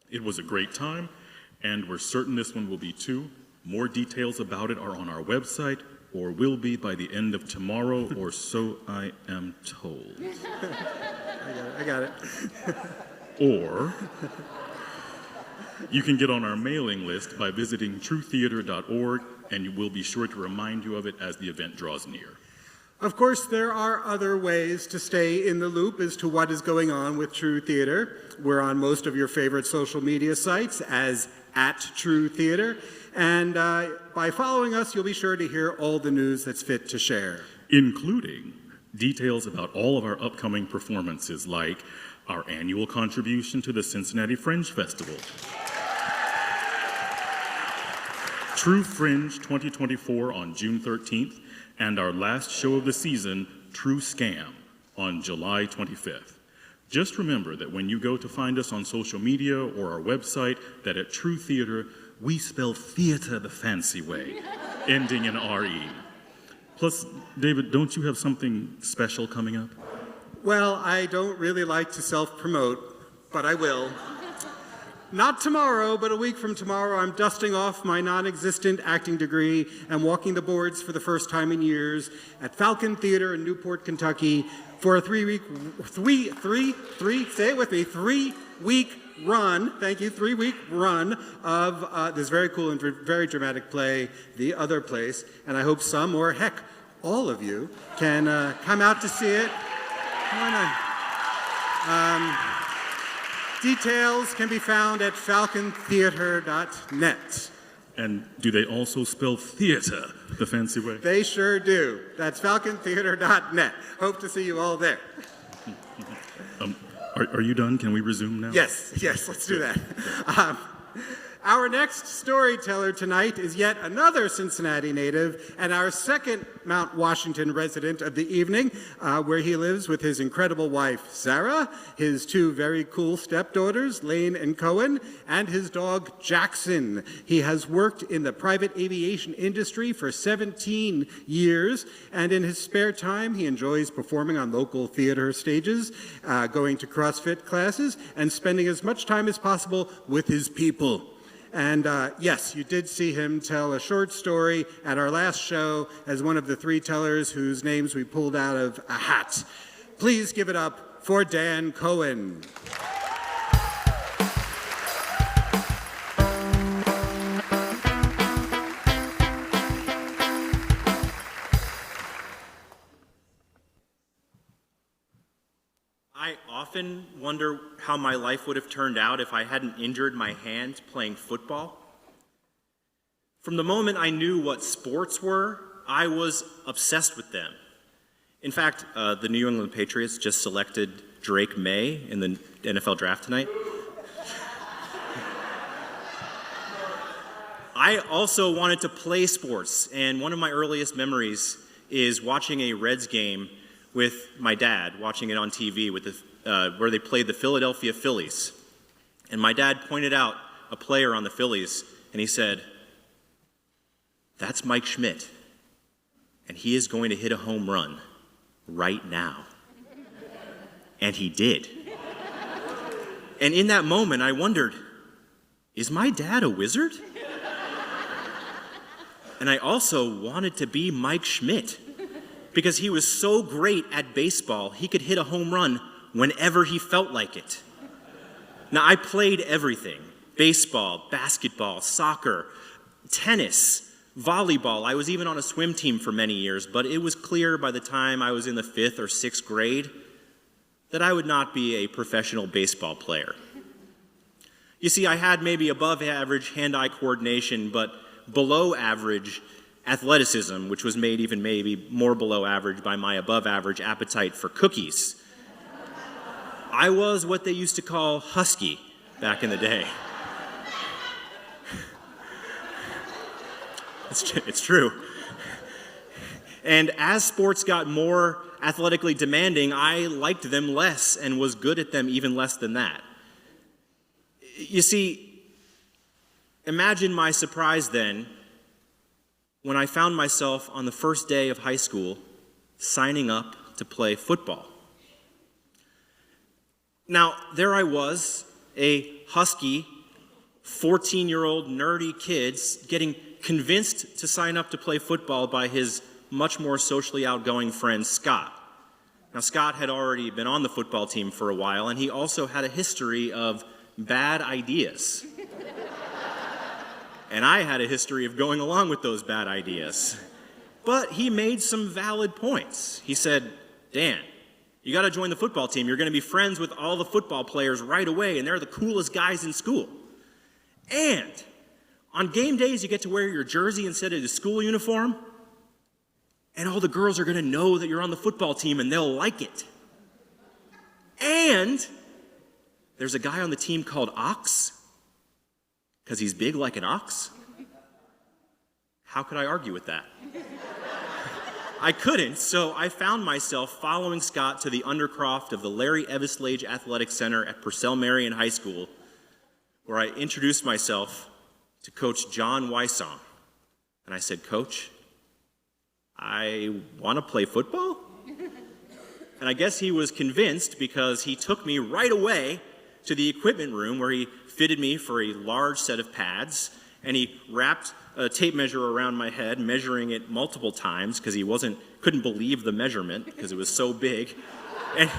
It was a great time, and we're certain this one will be too. More details about it are on our website, or will be by the end of tomorrow, or so I am told. I got it. Or you can get on our mailing list by visiting truetheater.org, and we'll be sure to remind you of it as the event draws near. Of course, there are other ways to stay in the loop as to what is going on with True Theater. We're on most of your favorite social media sites as @TrueTheater, and by following us, you'll be sure to hear all the news that's fit to share. Including details about all of our upcoming performances, like our annual contribution to the Cincinnati Fringe Festival, True Fringe 2024 on June 13th, and our last show of the season, True Scam, on July 25th. Just remember that when you go to find us on social media or our website, that at True Theater, we spell theater the fancy way, ending in R-E. Plus, David, don't you have something special coming up? Well, I don't really like to self-promote, but I will. Not tomorrow, but a week from tomorrow, I'm dusting off my non-existent acting degree and walking the boards for the first time in years at Falcon Theater in Newport, Kentucky for a three-week run of this very cool and very dramatic play, The Other Place. And I hope some, or heck, all of you can come out to see it. Why not? Details can be found at falcontheater.net. And do they also spell theater the fancy way? They sure do. That's falcontheater.net. Hope to see you all there. Are you done? Can we resume now? Yes, let's do that. Our next storyteller tonight is yet another Cincinnati native and our second Mount Washington resident of the evening, where he lives with his incredible wife, Sarah, his 2 very cool stepdaughters, Lane and Cohen, and his dog, Jackson. He has worked in the private aviation industry for 17 years, and in his spare time, he enjoys performing on local theater stages, going to CrossFit classes, and spending as much time as possible with his people. And yes, you did see him tell a short story at our last show as one of the 3 tellers whose names we pulled out of a hat. Please give it up for Dan Cohen. I often wonder how my life would have turned out if I hadn't injured my hand playing football. From the moment I knew what sports were, I was obsessed with them. In fact, the New England Patriots just selected Drake May in the NFL draft tonight. I also wanted to play sports, and one of my earliest memories is watching a Reds game with my dad, watching it on TV with where they played the Philadelphia Phillies. And my dad pointed out a player on the Phillies, and he said, "That's Mike Schmidt, and he is going to hit a home run right now." And he did. And in that moment, I wondered, is my dad a wizard? And I also wanted to be Mike Schmidt because he was so great at baseball, he could hit a home run whenever he felt like it. Now, I played everything: baseball, basketball, soccer, tennis, volleyball. I was even on a swim team for many years, but it was clear by the time I was in the 5th or 6th grade that I would not be a professional baseball player. You see, I had maybe above average hand-eye coordination, but below average athleticism, which was made even maybe more below average by my above average appetite for cookies. I was what they used to call husky back in the day. It's true. And as sports got more athletically demanding, I liked them less and was good at them even less than that. You see, imagine my surprise then when I found myself on the first day of high school signing up to play football. Now, there I was, a husky, 14-year-old nerdy kid getting convinced to sign up to play football by his much more socially outgoing friend, Scott. Now, Scott had already been on the football team for a while, and he also had a history of bad ideas. And I had a history of going along with those bad ideas. But he made some valid points. He said, "Dan, you got to join the football team. You're going to be friends with all the football players right away, and they're the coolest guys in school. And on game days, you get to wear your jersey instead of the school uniform, and all the girls are going to know that you're on the football team, and they'll like it. And there's a guy on the team called Ox, because he's big like an ox." How could I argue with that? I couldn't, so I found myself following Scott to the undercroft of the Larry Evislage Athletic Center at Purcell Marion High School, where I introduced myself to Coach John Wysong. And I said, "Coach, I want to play football?" And I guess he was convinced because he took me right away to the equipment room where he fitted me for a large set of pads, and he wrapped a tape measure around my head, measuring it multiple times because he couldn't believe the measurement because it was so big. And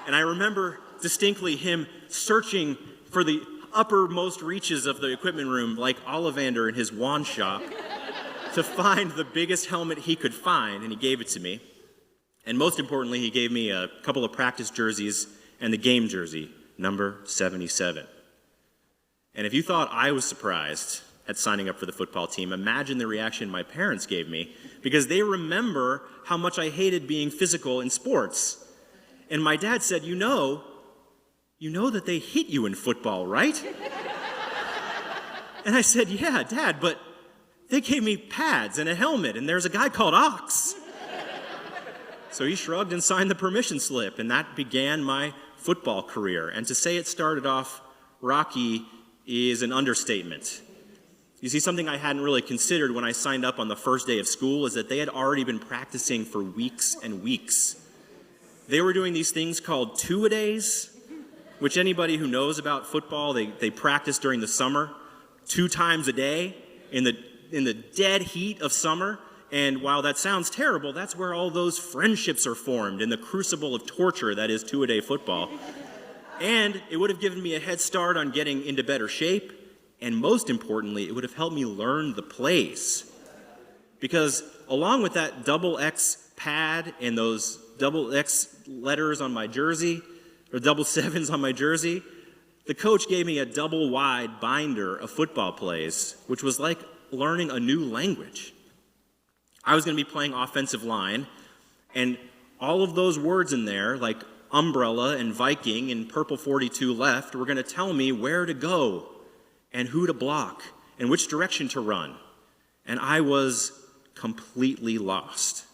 I remember distinctly him searching for the uppermost reaches of the equipment room like Ollivander in his wand shop to find the biggest helmet he could find, and he gave it to me. And most importantly, he gave me a couple of practice jerseys and the game jersey, number 77. And if you thought I was surprised at signing up for the football team, imagine the reaction my parents gave me, because they remember how much I hated being physical in sports. And my dad said, you know that they hit you in football, right?" And I said, "Yeah, Dad, but they gave me pads and a helmet, and there's a guy called Ox." So he shrugged and signed the permission slip, and that began my football career. And to say it started off rocky is an understatement. You see, something I hadn't really considered when I signed up on the first day of school is that they had already been practicing for weeks and weeks. They were doing these things called two-a-days, which anybody who knows about football, they practice during the summer 2 times a day in the dead heat of summer. And while that sounds terrible, that's where all those friendships are formed in the crucible of torture that is two-a-day football. And it would have given me a head start on getting into better shape. And most importantly, it would have helped me learn the plays. Because along with that double X pad and those double X letters on my jersey, or double sevens on my jersey. The coach gave me a double wide binder of football plays, which was like learning a new language. I was going to be playing offensive line, and all of those words in there, like umbrella and Viking and purple 42 left, were going to tell me where to go and who to block and which direction to run. And I was completely lost.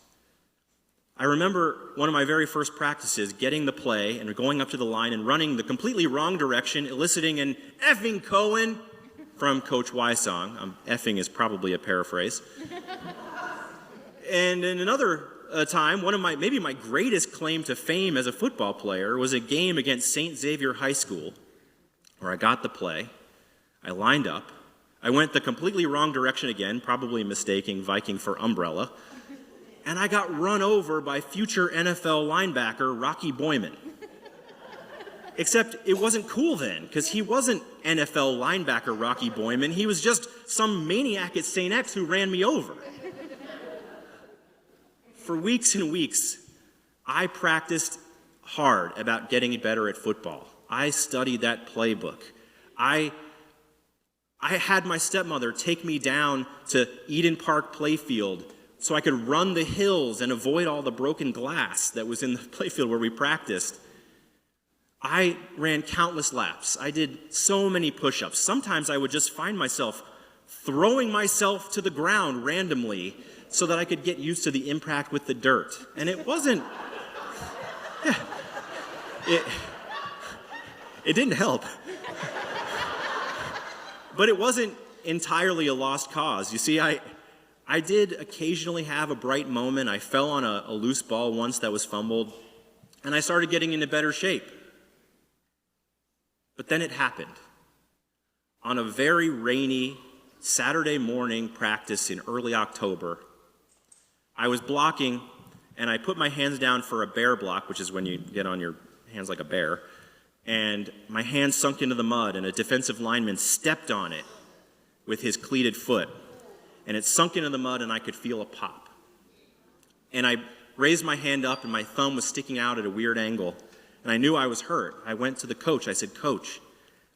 I remember one of my very first practices getting the play and going up to the line and running the completely wrong direction, eliciting an effing Cohen from Coach Wysong. Effing is probably a paraphrase. And in another time, one of maybe my greatest claim to fame as a football player was a game against St. Xavier High School, where I got the play, I lined up, I went the completely wrong direction again, probably mistaking Viking for umbrella, and I got run over by future NFL linebacker Rocky Boyman. Except it wasn't cool then, because he wasn't NFL linebacker Rocky Boyman, he was just some maniac at St. X who ran me over. For weeks and weeks, I practiced hard about getting better at football. I studied that playbook. I had my stepmother take me down to Eden Park Playfield so I could run the hills and avoid all the broken glass that was in the playfield where we practiced. I ran countless laps. I did so many push-ups. Sometimes I would just find myself throwing myself to the ground randomly so that I could get used to the impact with the dirt. And it wasn't, it didn't help. But it wasn't entirely a lost cause. You see, I did occasionally have a bright moment. I fell on a loose ball once that was fumbled, and I started getting into better shape. But then it happened. On a very rainy Saturday morning practice in early October, I was blocking, and I put my hands down for a bear block, which is when you get on your hands like a bear, and my hand sunk into the mud, and a defensive lineman stepped on it with his cleated foot, and it sunk into the mud, and I could feel a pop. And I raised my hand up, and my thumb was sticking out at a weird angle, and I knew I was hurt. I went to the coach. I said, "Coach,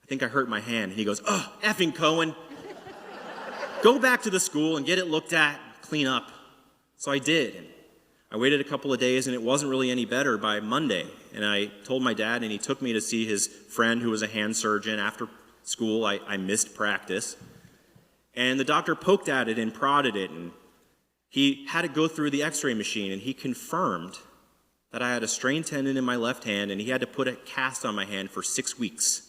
I think I hurt my hand." And he goes, "Oh, effing Cohen. Go back to the school and get it looked at, clean up." So I did. And I waited a couple of days, and it wasn't really any better by Monday. And I told my dad, and he took me to see his friend who was a hand surgeon. After school, I missed practice. And the doctor poked at it and prodded it, and he had it go through the x-ray machine, and he confirmed that I had a strained tendon in my left hand, and he had to put a cast on my hand for 6 weeks,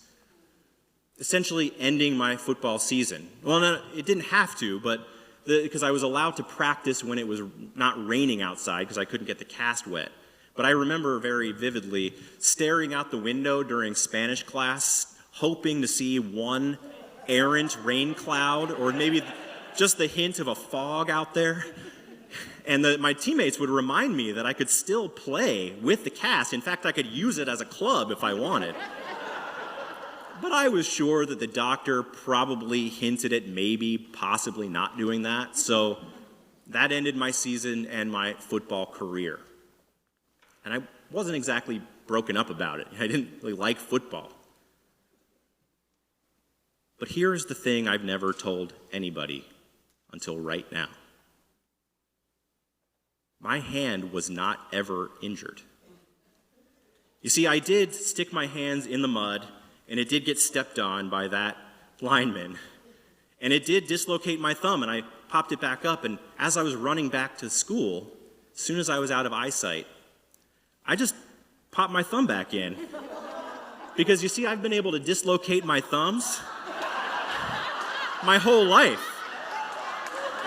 essentially ending my football season. Well, no, it didn't have to, but because I was allowed to practice when it was not raining outside because I couldn't get the cast wet. But I remember very vividly staring out the window during Spanish class, hoping to see one errant rain cloud or maybe just the hint of a fog out there. And my teammates would remind me that I could still play with the cast. In fact, I could use it as a club if I wanted. But I was sure that the doctor probably hinted at maybe, possibly not doing that. So that ended my season and my football career. And I wasn't exactly broken up about it. I didn't really like football. But here's the thing I've never told anybody until right now. My hand was not ever injured. You see, I did stick my hands in the mud, and it did get stepped on by that lineman. And it did dislocate my thumb, and I popped it back up. And as I was running back to school, as soon as I was out of eyesight, I just popped my thumb back in. Because you see, I've been able to dislocate my thumbs my whole life.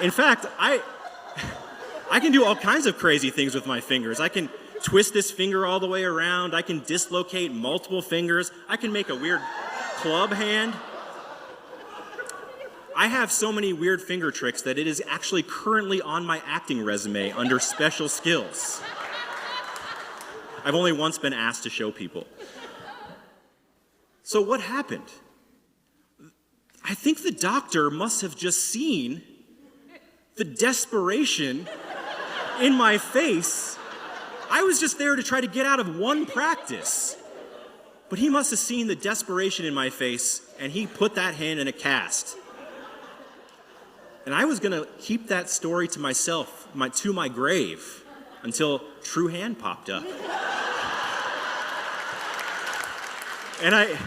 In fact, I can do all kinds of crazy things with my fingers. I can twist this finger all the way around. I can dislocate multiple fingers. I can make a weird club hand. I have so many weird finger tricks that it is actually currently on my acting resume under special skills. I've only once been asked to show people. So what happened? I think the doctor must have just seen the desperation in my face. I was just there to try to get out of one practice. But he must have seen the desperation in my face, and he put that hand in a cast. And I was gonna keep that story to myself, to my grave, until trueHAND popped up. And I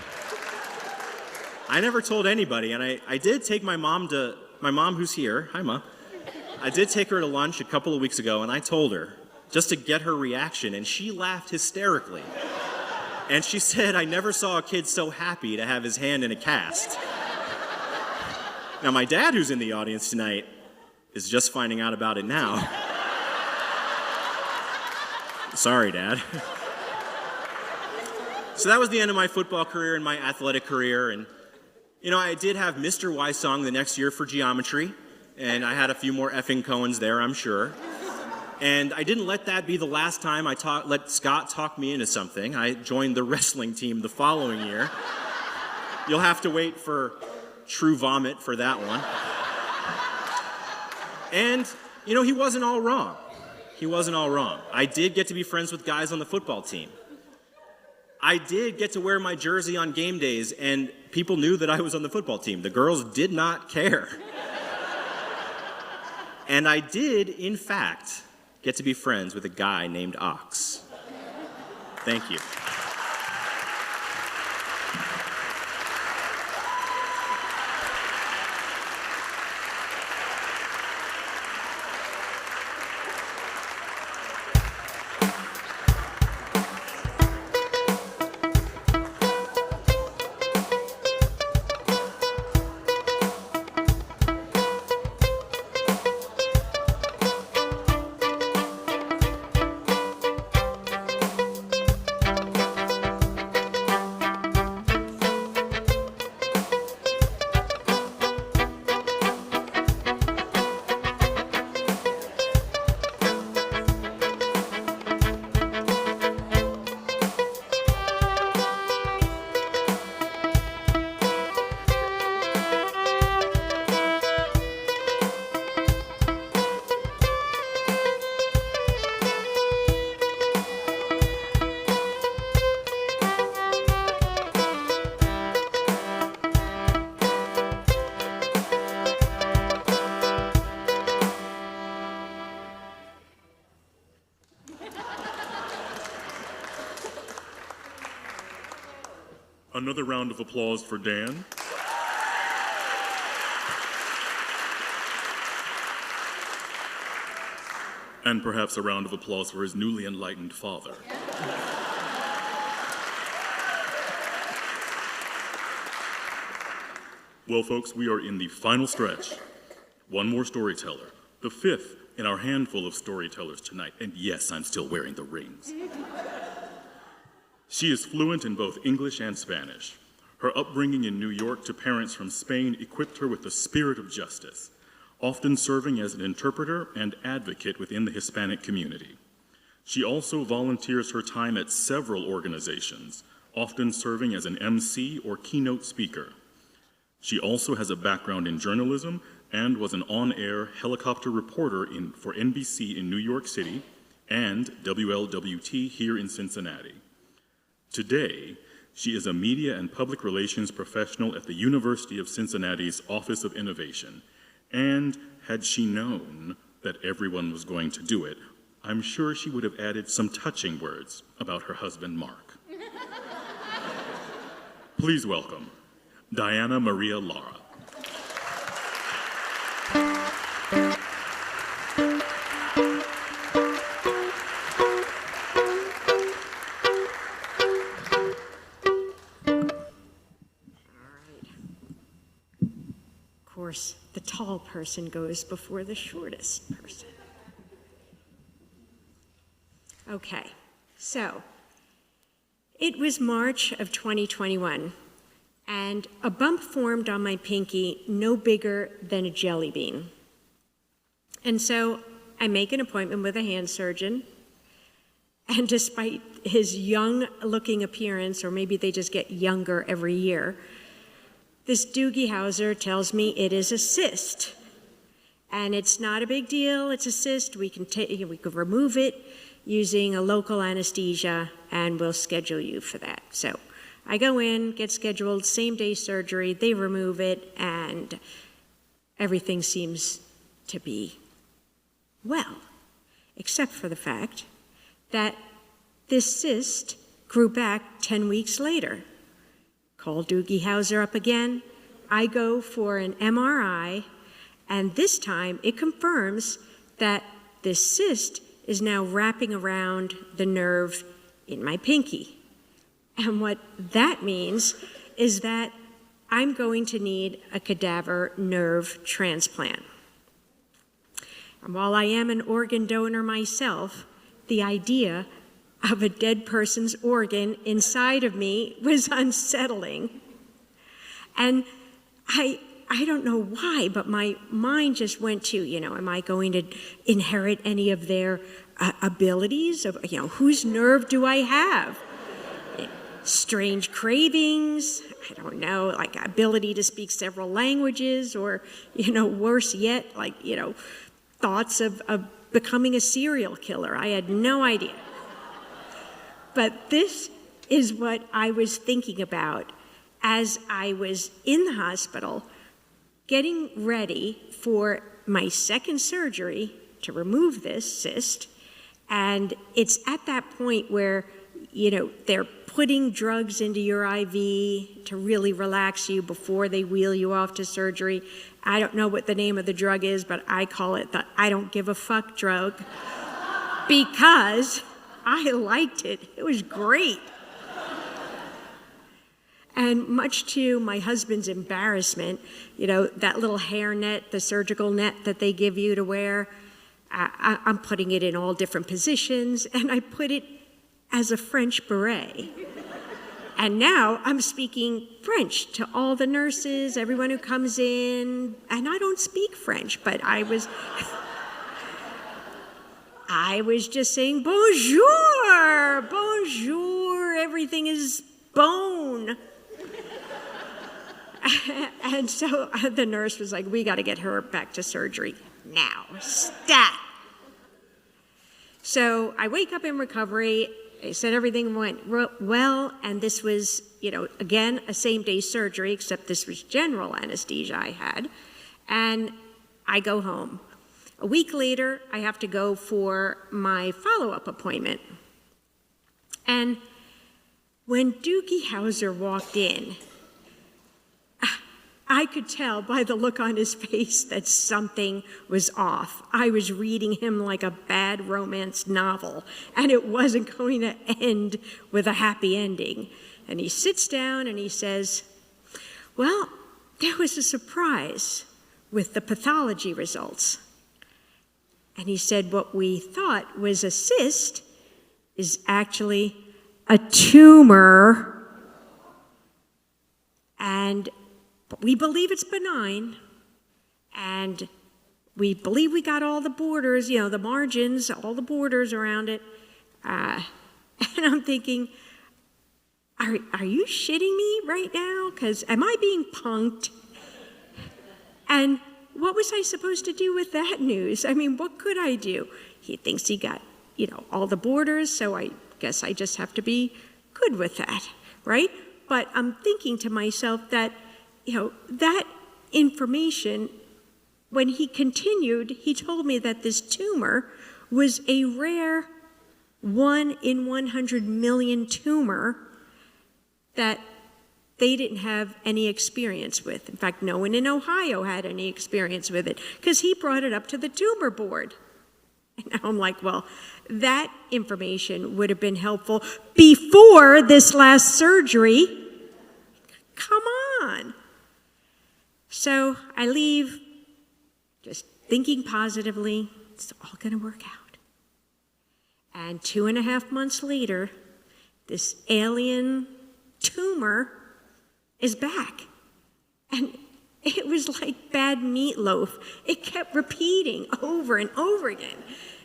never told anybody, and I did take my mom who's here, hi Ma. I did take her to lunch a couple of weeks ago, and I told her, just to get her reaction, and she laughed hysterically. And she said, I never saw a kid so happy to have his hand in a cast. Now, my dad, who's in the audience tonight, is just finding out about it now. Sorry, Dad. So that was the end of my football career and my athletic career. And, you know, I did have Mr. Wysong the next year for geometry, and I had a few more effing Cohens there, I'm sure. And I didn't let that be the last time I let Scott talk me into something. I joined the wrestling team the following year. You'll have to wait for True Vomit for that one. And, you know, he wasn't all wrong. He wasn't all wrong. I did get to be friends with guys on the football team. I did get to wear my jersey on game days, and people knew that I was on the football team. The girls did not care. And I did, in fact, get to be friends with a guy named Ox. Thank you. Another round of applause for Dan. And perhaps a round of applause for his newly enlightened father. Well, folks, we are in the final stretch. One more storyteller, the fifth in our handful of storytellers tonight. And yes, I'm still wearing the rings. She is fluent in both English and Spanish. Her upbringing in New York to parents from Spain equipped her with the spirit of justice, often serving as an interpreter and advocate within the Hispanic community. She also volunteers her time at several organizations, often serving as an MC or keynote speaker. She also has a background in journalism and was an on-air helicopter reporter for NBC in New York City and WLWT here in Cincinnati. Today, she is a media and public relations professional at the University of Cincinnati's Office of Innovation. And had she known that everyone was going to do it, I'm sure she would have added some touching words about her husband, Mark. Please welcome Diana Maria Lara. Of course, the tall person goes before the shortest person. Okay, so it was March of 2021, and a bump formed on my pinky no bigger than a jelly bean. And so I make an appointment with a hand surgeon, and despite his young-looking appearance, or maybe they just get younger every year, this Doogie Howser tells me it is a cyst. And it's not a big deal, it's a cyst. We can remove it using a local anesthesia, and we'll schedule you for that. So I go in, get scheduled, same day surgery, they remove it, and everything seems to be well, except for the fact that this cyst grew back 10 weeks later. Call Doogie Howser up again. I go for an MRI, and this time it confirms that this cyst is now wrapping around the nerve in my pinky. And what that means is that I'm going to need a cadaver nerve transplant. And while I am an organ donor myself, the idea of a dead person's organ inside of me was unsettling. And I don't know why, but my mind just went to, am I going to inherit any of their abilities? Of, whose nerve do I have? Strange cravings, I don't know, like ability to speak several languages, or, worse yet, like, thoughts of becoming a serial killer. I had no idea. But this is what I was thinking about as I was in the hospital getting ready for my second surgery to remove this cyst. And it's at that point where, they're putting drugs into your IV to really relax you before they wheel you off to surgery. I don't know what the name of the drug is, but I call it the I don't give a fuck drug because I liked it. It was great. And much to my husband's embarrassment, that little hair net, the surgical net that they give you to wear, I'm putting it in all different positions, and I put it as a French beret. And now I'm speaking French to all the nurses, everyone who comes in, and I don't speak French, but I was just saying, bonjour, bonjour, everything is bone. And so the nurse was like, we got to get her back to surgery now, stat. So I wake up in recovery. They said everything went well, and this was, again, a same-day surgery, except this was general anesthesia I had. And I go home. A week later, I have to go for my follow-up appointment. And when Doogie Howser walked in, I could tell by the look on his face that something was off. I was reading him like a bad romance novel, and it wasn't going to end with a happy ending. And he sits down and he says, well, there was a surprise with the pathology results. And he said, what we thought was a cyst is actually a tumor, but we believe it's benign, and we believe we got all the borders, the margins, all the borders around it. And I'm thinking, are you shitting me right now? Because am I being punked? And what was I supposed to do with that news? I mean, what could I do? He thinks he got, all the borders, so I guess I just have to be good with that, right? But I'm thinking to myself that, that information, when he continued, he told me that this tumor was a rare 1 in 100 million tumor that they didn't have any experience with. In fact, no one in Ohio had any experience with it because he brought it up to the tumor board. And now I'm like, well, that information would have been helpful before this last surgery. Come on. So I leave just thinking positively, it's all going to work out. And 2.5 months later, this alien tumor is back. And it was like bad meatloaf. It kept repeating over and over again.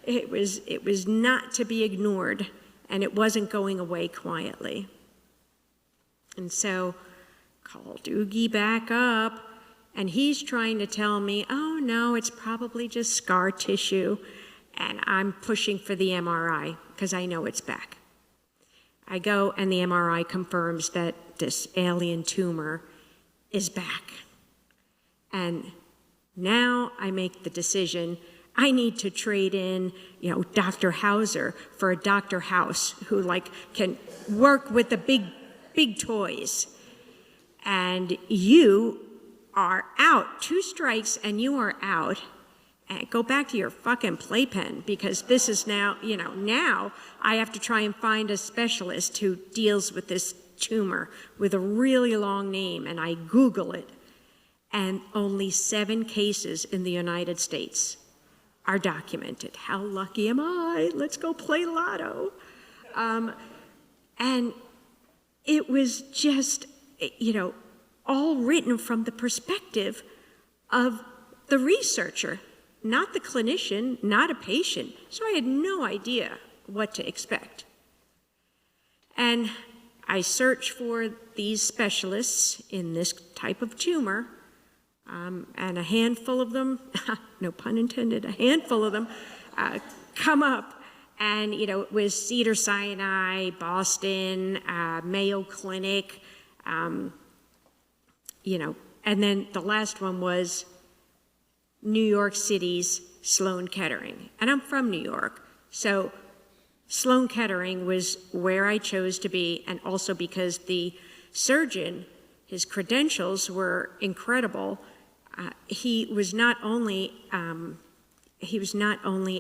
It was not to be ignored, and it wasn't going away quietly. And so call Doogie back up, and he's trying to tell me, oh no, it's probably just scar tissue, and I'm pushing for the MRI because I know it's back. I go and the MRI confirms that this alien tumor is back. And now I make the decision, I need to trade in, Dr. Hauser for a Dr. House who can work with the big toys. And you are out. 2 strikes and you are out. And go back to your fucking playpen, because this is now, now I have to try and find a specialist who deals with this tumor with a really long name, and I Google it. And only 7 cases in the United States are documented. How lucky am I? Let's go play lotto. And it was just, all written from the perspective of the researcher, not the clinician, not a patient. So I had no idea what to expect. And I searched for these specialists in this type of tumor, and a handful of them, no pun intended, a handful of them come up. And, it was Cedars-Sinai, Boston, Mayo Clinic, and then the last one was New York City's Sloan Kettering. And I'm from New York, so Sloan Kettering was where I chose to be, and also because the surgeon, his credentials were incredible. He was not only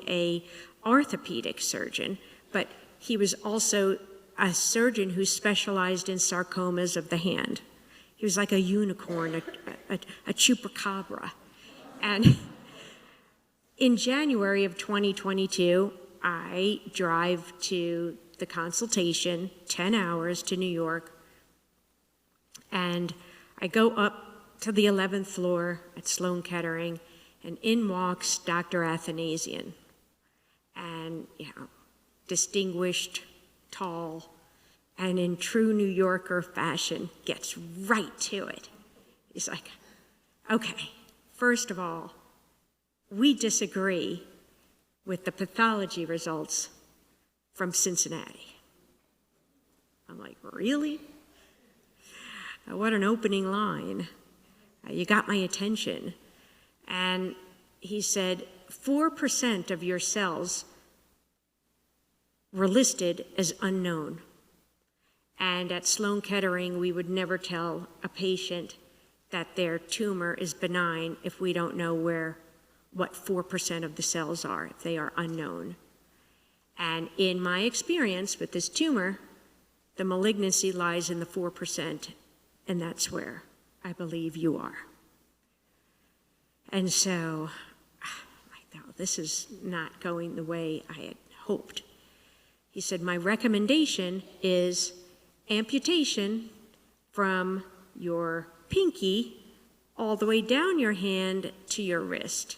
a orthopedic surgeon, but he was also a surgeon who specialized in sarcomas of the hand. He was like a unicorn, a chupacabra. And in January of 2022, I drive to the consultation, 10 hours to New York, and I go up to the 11th floor at Sloan Kettering, and in walks Dr. Athanasian. And, distinguished, tall, and in true New Yorker fashion, gets right to it. He's like, okay, first of all, we disagree with the pathology results from Cincinnati. I'm like, really? What an opening line. You got my attention. And he said, 4% of your cells were listed as unknown. And at Sloan Kettering, we would never tell a patient that their tumor is benign if we don't know what 4% of the cells are, if they are unknown. And in my experience with this tumor, the malignancy lies in the 4%, and that's where I believe you are. And so I thought, this is not going the way I had hoped. He said, my recommendation is amputation from your pinky all the way down your hand to your wrist.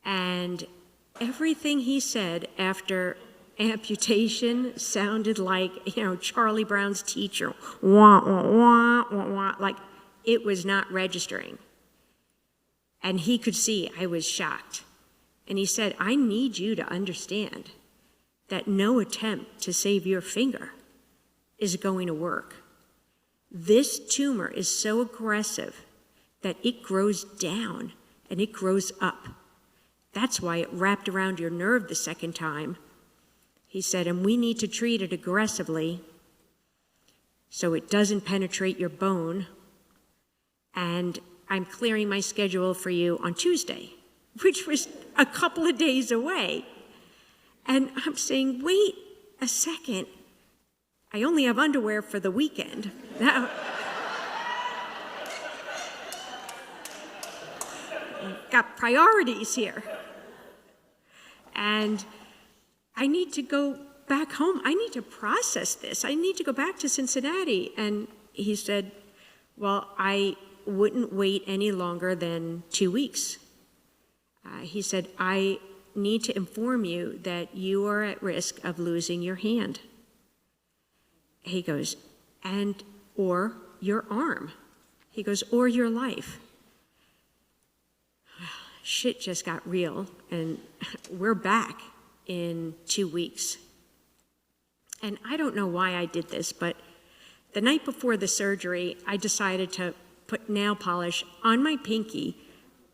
And everything he said after amputation sounded like, Charlie Brown's teacher, wah, wah, wah, wah, wah, like it was not registering. And he could see I was shocked. And he said, I need you to understand that no attempt to save your finger is going to work. This tumor is so aggressive that it grows down and it grows up. That's why it wrapped around your nerve the second time. He said, and we need to treat it aggressively so it doesn't penetrate your bone. And I'm clearing my schedule for you on Tuesday, which was a couple of days away. And I'm saying, wait a second. I only have underwear for the weekend. Now, got priorities here. And I need to go back home. I need to process this. I need to go back to Cincinnati. And he said, well, I wouldn't wait any longer than 2 weeks. He said, I need to inform you that you are at risk of losing your hand. He goes, or your arm. He goes, or your life. Shit just got real, and we're back in 2 weeks. And I don't know why I did this, but the night before the surgery, I decided to put nail polish on my pinky,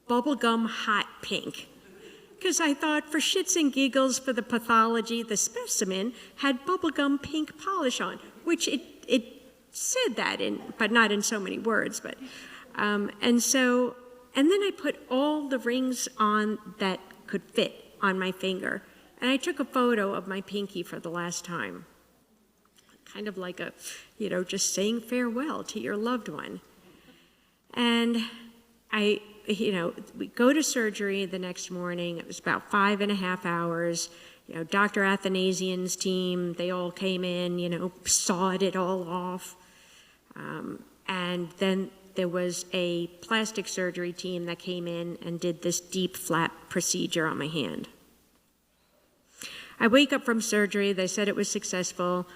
bubblegum hot pink. Because I thought, for shits and giggles, for the pathology, the specimen had bubblegum pink polish on, which it said that, but not in so many words. But and then I put all the rings on that could fit on my finger. And I took a photo of my pinky for the last time. Kind of like just saying farewell to your loved one. And we go to surgery the next morning. It was about 5.5 hours. Dr. Athanasian's team, they all came in, sawed it all off. And then there was a plastic surgery team that came in and did this deep flap procedure on my hand. I wake up from surgery. They said it was successful,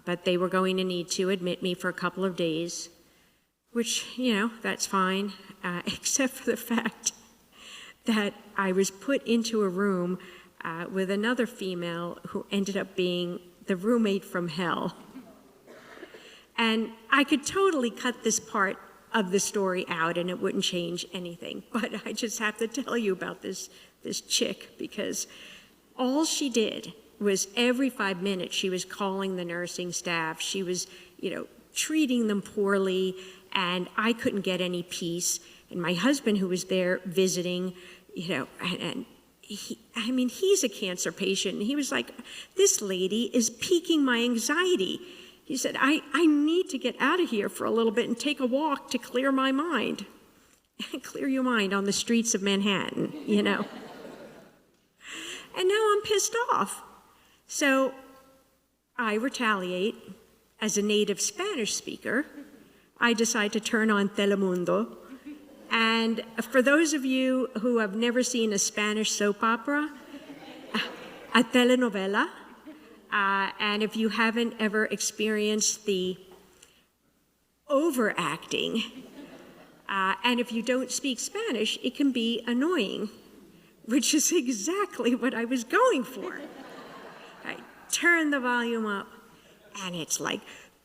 but they were going to need to admit me for a couple of days, which, that's fine, except for the fact that I was put into a room with another female who ended up being the roommate from hell. And I could totally cut this part of the story out and it wouldn't change anything. But I just have to tell you about this chick, because all she did was every 5 minutes she was calling the nursing staff. She was, treating them poorly, and I couldn't get any peace. And my husband, who was there visiting, and he's a cancer patient, and he was like, this lady is piquing my anxiety. He said, I need to get out of here for a little bit and take a walk to clear my mind. Clear your mind on the streets of Manhattan, And now I'm pissed off. So I retaliate. As a native Spanish speaker, I decide to turn on Telemundo. And for those of you who have never seen a Spanish soap opera, a telenovela, and if you haven't ever experienced the overacting, and if you don't speak Spanish, it can be annoying, which is exactly what I was going for. I turn the volume up, and it's like,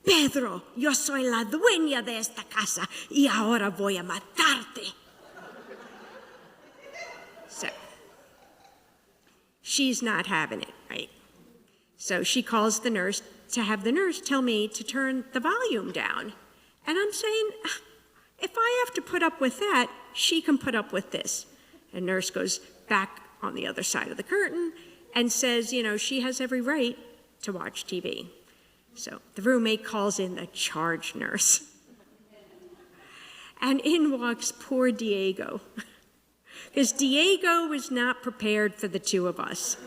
Pedro, yo soy la dueña de esta casa y ahora voy a matarte. So, she's not having it, right? So she calls the nurse to have the nurse tell me to turn the volume down. And I'm saying, if I have to put up with that, she can put up with this. And nurse goes back on the other side of the curtain and says, she has every right to watch TV. So the roommate calls in the charge nurse. And in walks poor Diego. Because Diego was not prepared for the two of us.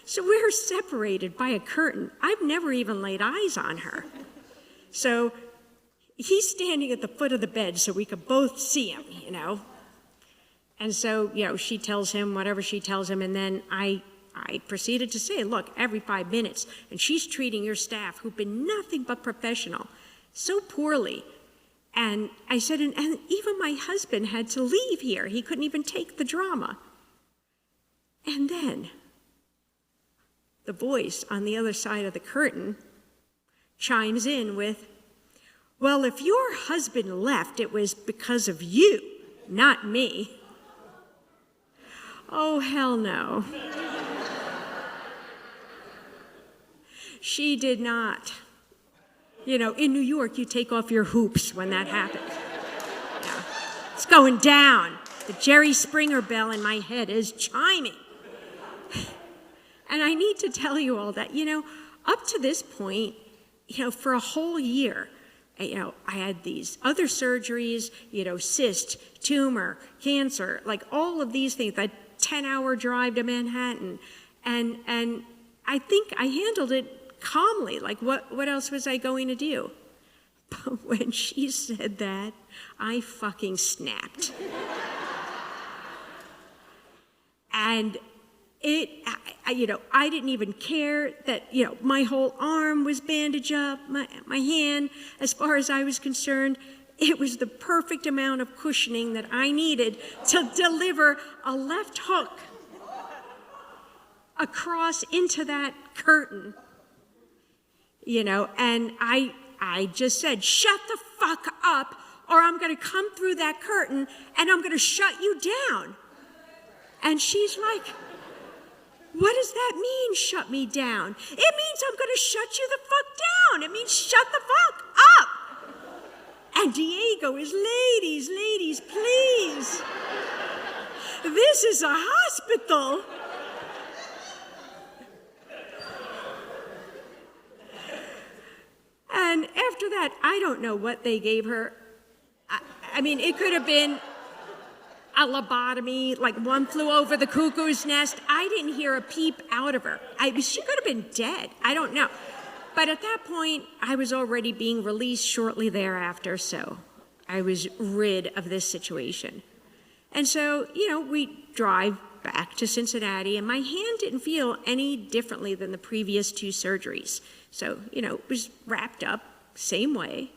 So we're separated by a curtain. I've never even laid eyes on her. So he's standing at the foot of the bed so we could both see him, And so, she tells him whatever she tells him, and then I proceeded to say, look, every 5 minutes, and she's treating your staff, who've been nothing but professional, so poorly. And I said, and even my husband had to leave here. He couldn't even take the drama. And then the voice on the other side of the curtain chimes in with, well, if your husband left, it was because of you, not me. Oh, hell no. She did not. In New York, you take off your hoops when that happens. Yeah. It's going down. The Jerry Springer bell in my head is chiming. And I need to tell you all that, up to this point, for a whole year, I had these other surgeries, cyst, tumor, cancer, like all of these things, that 10-hour drive to Manhattan. And I think I handled it calmly, like what else was I going to do? But when she said that, I fucking snapped. And I didn't even care that, my whole arm was bandaged up, my hand, as far as I was concerned, it was the perfect amount of cushioning that I needed to deliver a left hook. across into that curtain, and I just said, shut the fuck up, or I'm going to come through that curtain and I'm going to shut you down. And she's like, what does that mean, shut me down? It means I'm going to shut you the fuck down. It means shut the fuck up. And Diego is, ladies, please. This is a hospital. And after that, I don't know what they gave her. I mean, it could have been a lobotomy, like One Flew Over the Cuckoo's Nest. I didn't hear a peep out of her. She could have been dead. I don't know. But at that point, I was already being released shortly thereafter, so I was rid of this situation. And so, we drive back to Cincinnati, and my hand didn't feel any differently than the previous 2 surgeries. So, it was wrapped up same way.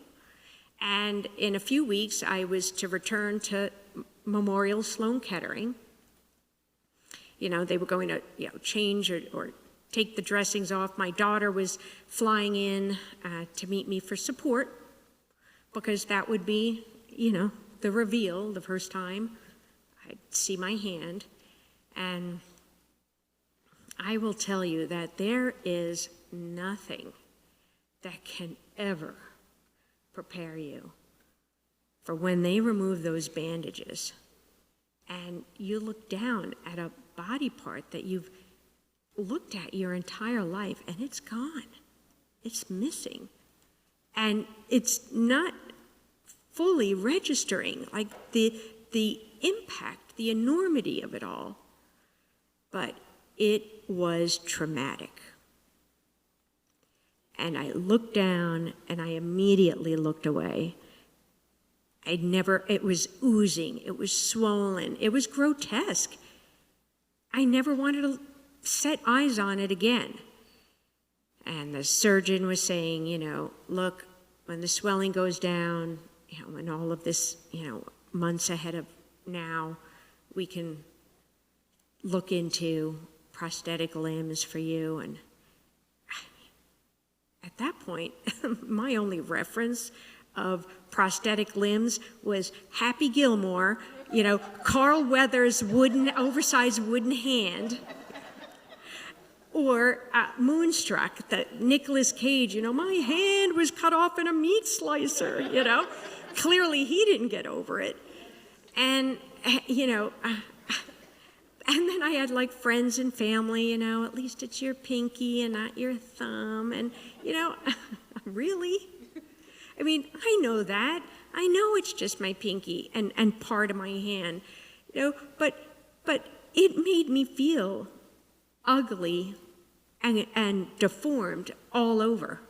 And in a few weeks, I was to return to Memorial Sloan Kettering. They were going to, change or take the dressings off. My daughter was flying in to meet me for support, because that would be, the reveal the first time I'd see my hand. And I will tell you that there is nothing that can ever prepare you for when they remove those bandages and you look down at a body part that you've looked at your entire life and it's gone. It's missing. And it's not fully registering, like the impact, the enormity of it all. But it was traumatic. And I looked down and I immediately looked away. It was oozing, it was swollen, it was grotesque. I never wanted to set eyes on it again. And the surgeon was saying, look, when the swelling goes down, when all of this, months ahead of now, we can look into prosthetic limbs for you. And at that point, my only reference of prosthetic limbs was Happy Gilmore, Carl Weathers' oversized wooden hand, or Moonstruck, that Nicolas Cage, my hand was cut off in a meat slicer, Clearly he didn't get over it. And, and then I had like friends and family, at least it's your pinky and not your thumb. And, really? I mean, I know that. I know it's just my pinky and part of my hand, but it made me feel ugly and deformed all over.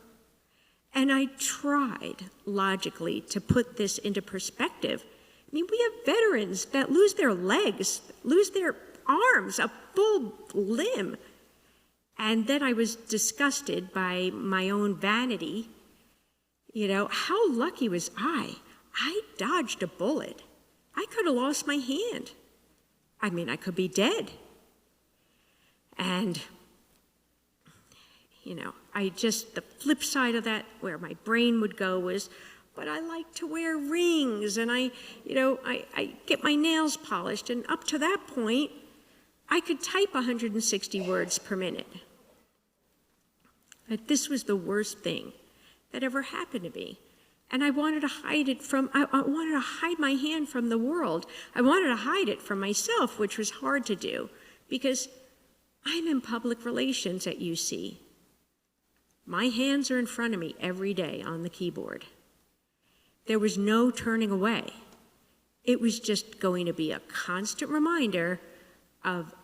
And I tried logically to put this into perspective. I mean, we have veterans that lose their legs, lose their arms, a full limb. And then I was disgusted by my own vanity. How lucky was I? I dodged a bullet. I could have lost my hand. I mean, I could be dead. And, the flip side of that, where my brain would go was, but I like to wear rings and I get my nails polished. And up to that point, I could type 160 words per minute. But this was the worst thing that ever happened to me. And I wanted to hide it I wanted to hide my hand from the world. I wanted to hide it from myself, which was hard to do because I'm in public relations at UC. My hands are in front of me every day on the keyboard. There was no turning away. It was just going to be a constant reminder of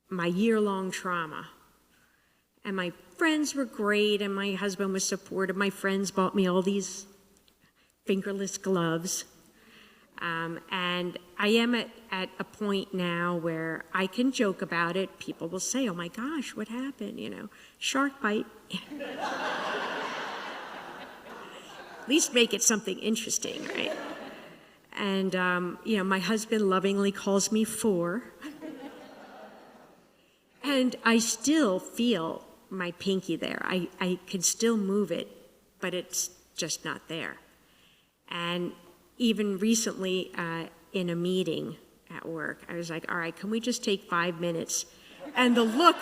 my year-long trauma. And my friends were great, and my husband was supportive. My friends bought me all these fingerless gloves. And I am at a point now where I can joke about it. People will say, oh my gosh, what happened? Shark bite. At least make it something interesting, right? And, my husband lovingly calls me 4. And I still feel my pinky there. I can still move it, but it's just not there. And even recently in a meeting at work, I was like, all right, can we just take 5 minutes? And the look,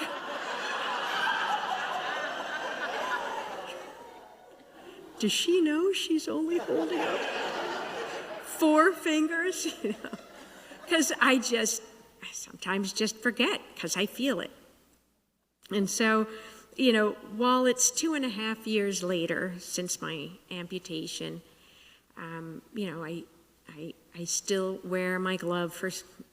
does she know she's only holding up 4 fingers? Because I sometimes just forget because I feel it. And so, while it's 2.5 years later since my amputation, I still wear my glove for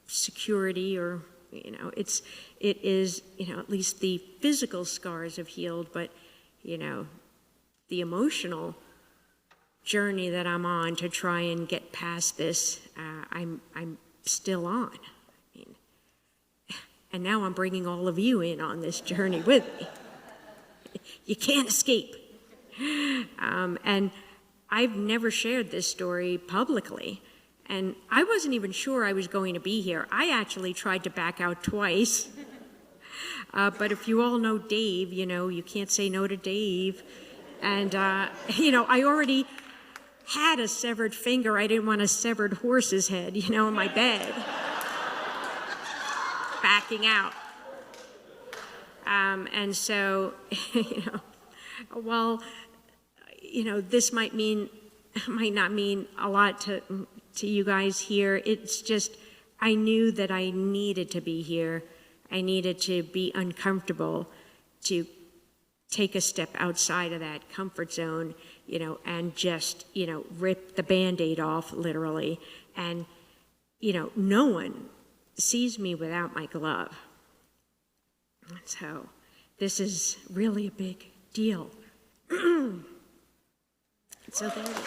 security, or, it is, at least the physical scars have healed, but, the emotional journey that I'm on to try and get past this, I'm still on. And now I'm bringing all of you in on this journey with me. You can't escape. And I've never shared this story publicly. And I wasn't even sure I was going to be here. I actually tried to back out twice. But if you all know Dave, you can't say no to Dave. And, I already had a severed finger. I didn't want a severed horse's head, in my bed. Backing out. And so, while, this might not mean a lot to you guys here, it's just, I knew that I needed to be here. I needed to be uncomfortable, to take a step outside of that comfort zone, and just, rip the Band-Aid off, literally. And, no one sees me without my glove. So this is really a big deal. So there it is.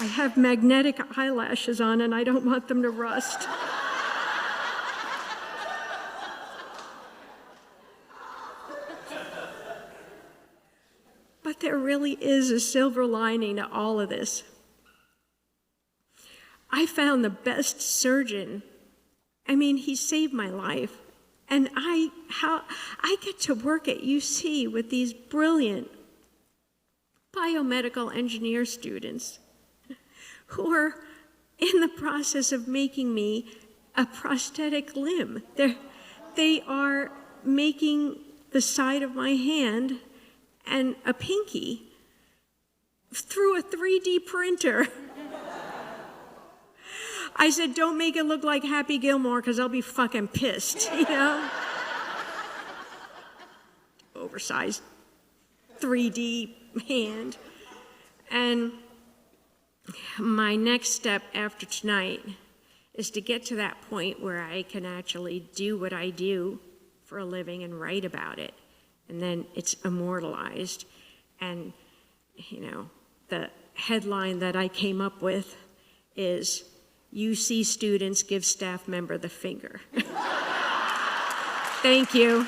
I have magnetic eyelashes on and I don't want them to rust. But there really is a silver lining to all of this. I found the best surgeon. He saved my life. And I get to work at UC with these brilliant biomedical engineer students who are in the process of making me a prosthetic limb. They are making the side of my hand and a pinky through a 3D printer. I said, don't make it look like Happy Gilmore because I'll be fucking pissed, Oversized 3D hand. And my next step after tonight is to get to that point where I can actually do what I do for a living and write about it. And then it's immortalized. And, the headline that I came up with is, UC students give staff member the finger. Thank you.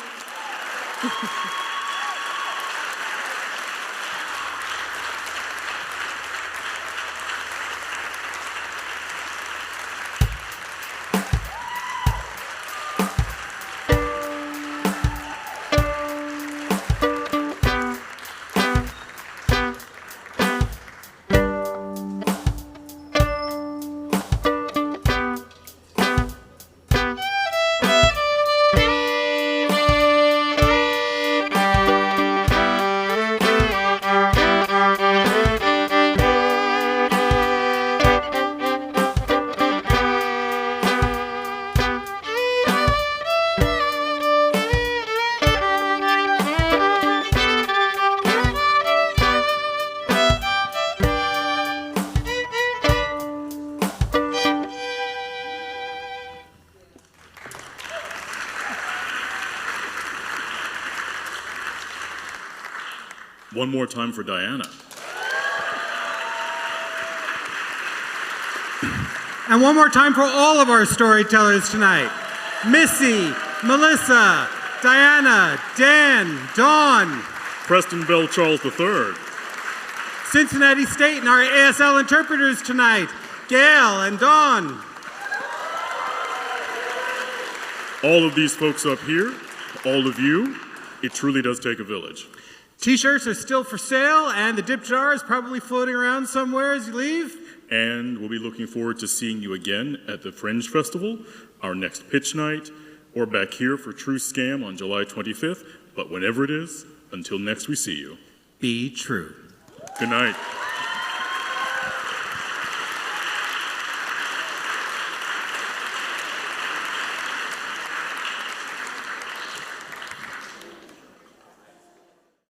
One more time for Diana. And one more time for all of our storytellers tonight. Missy, Melissa, Diana, Dan, Dawn, Preston Bell Charles III. Cincinnati State and our ASL interpreters tonight, Gail and Dawn. All of these folks up here, all of you, it truly does take a village. T-shirts are still for sale and the dip jar is probably floating around somewhere as you leave. And we'll be looking forward to seeing you again at the Fringe Festival, our next pitch night, or back here for True Scam on July 25th. But whenever it is, until next we see you. Be true. Good night.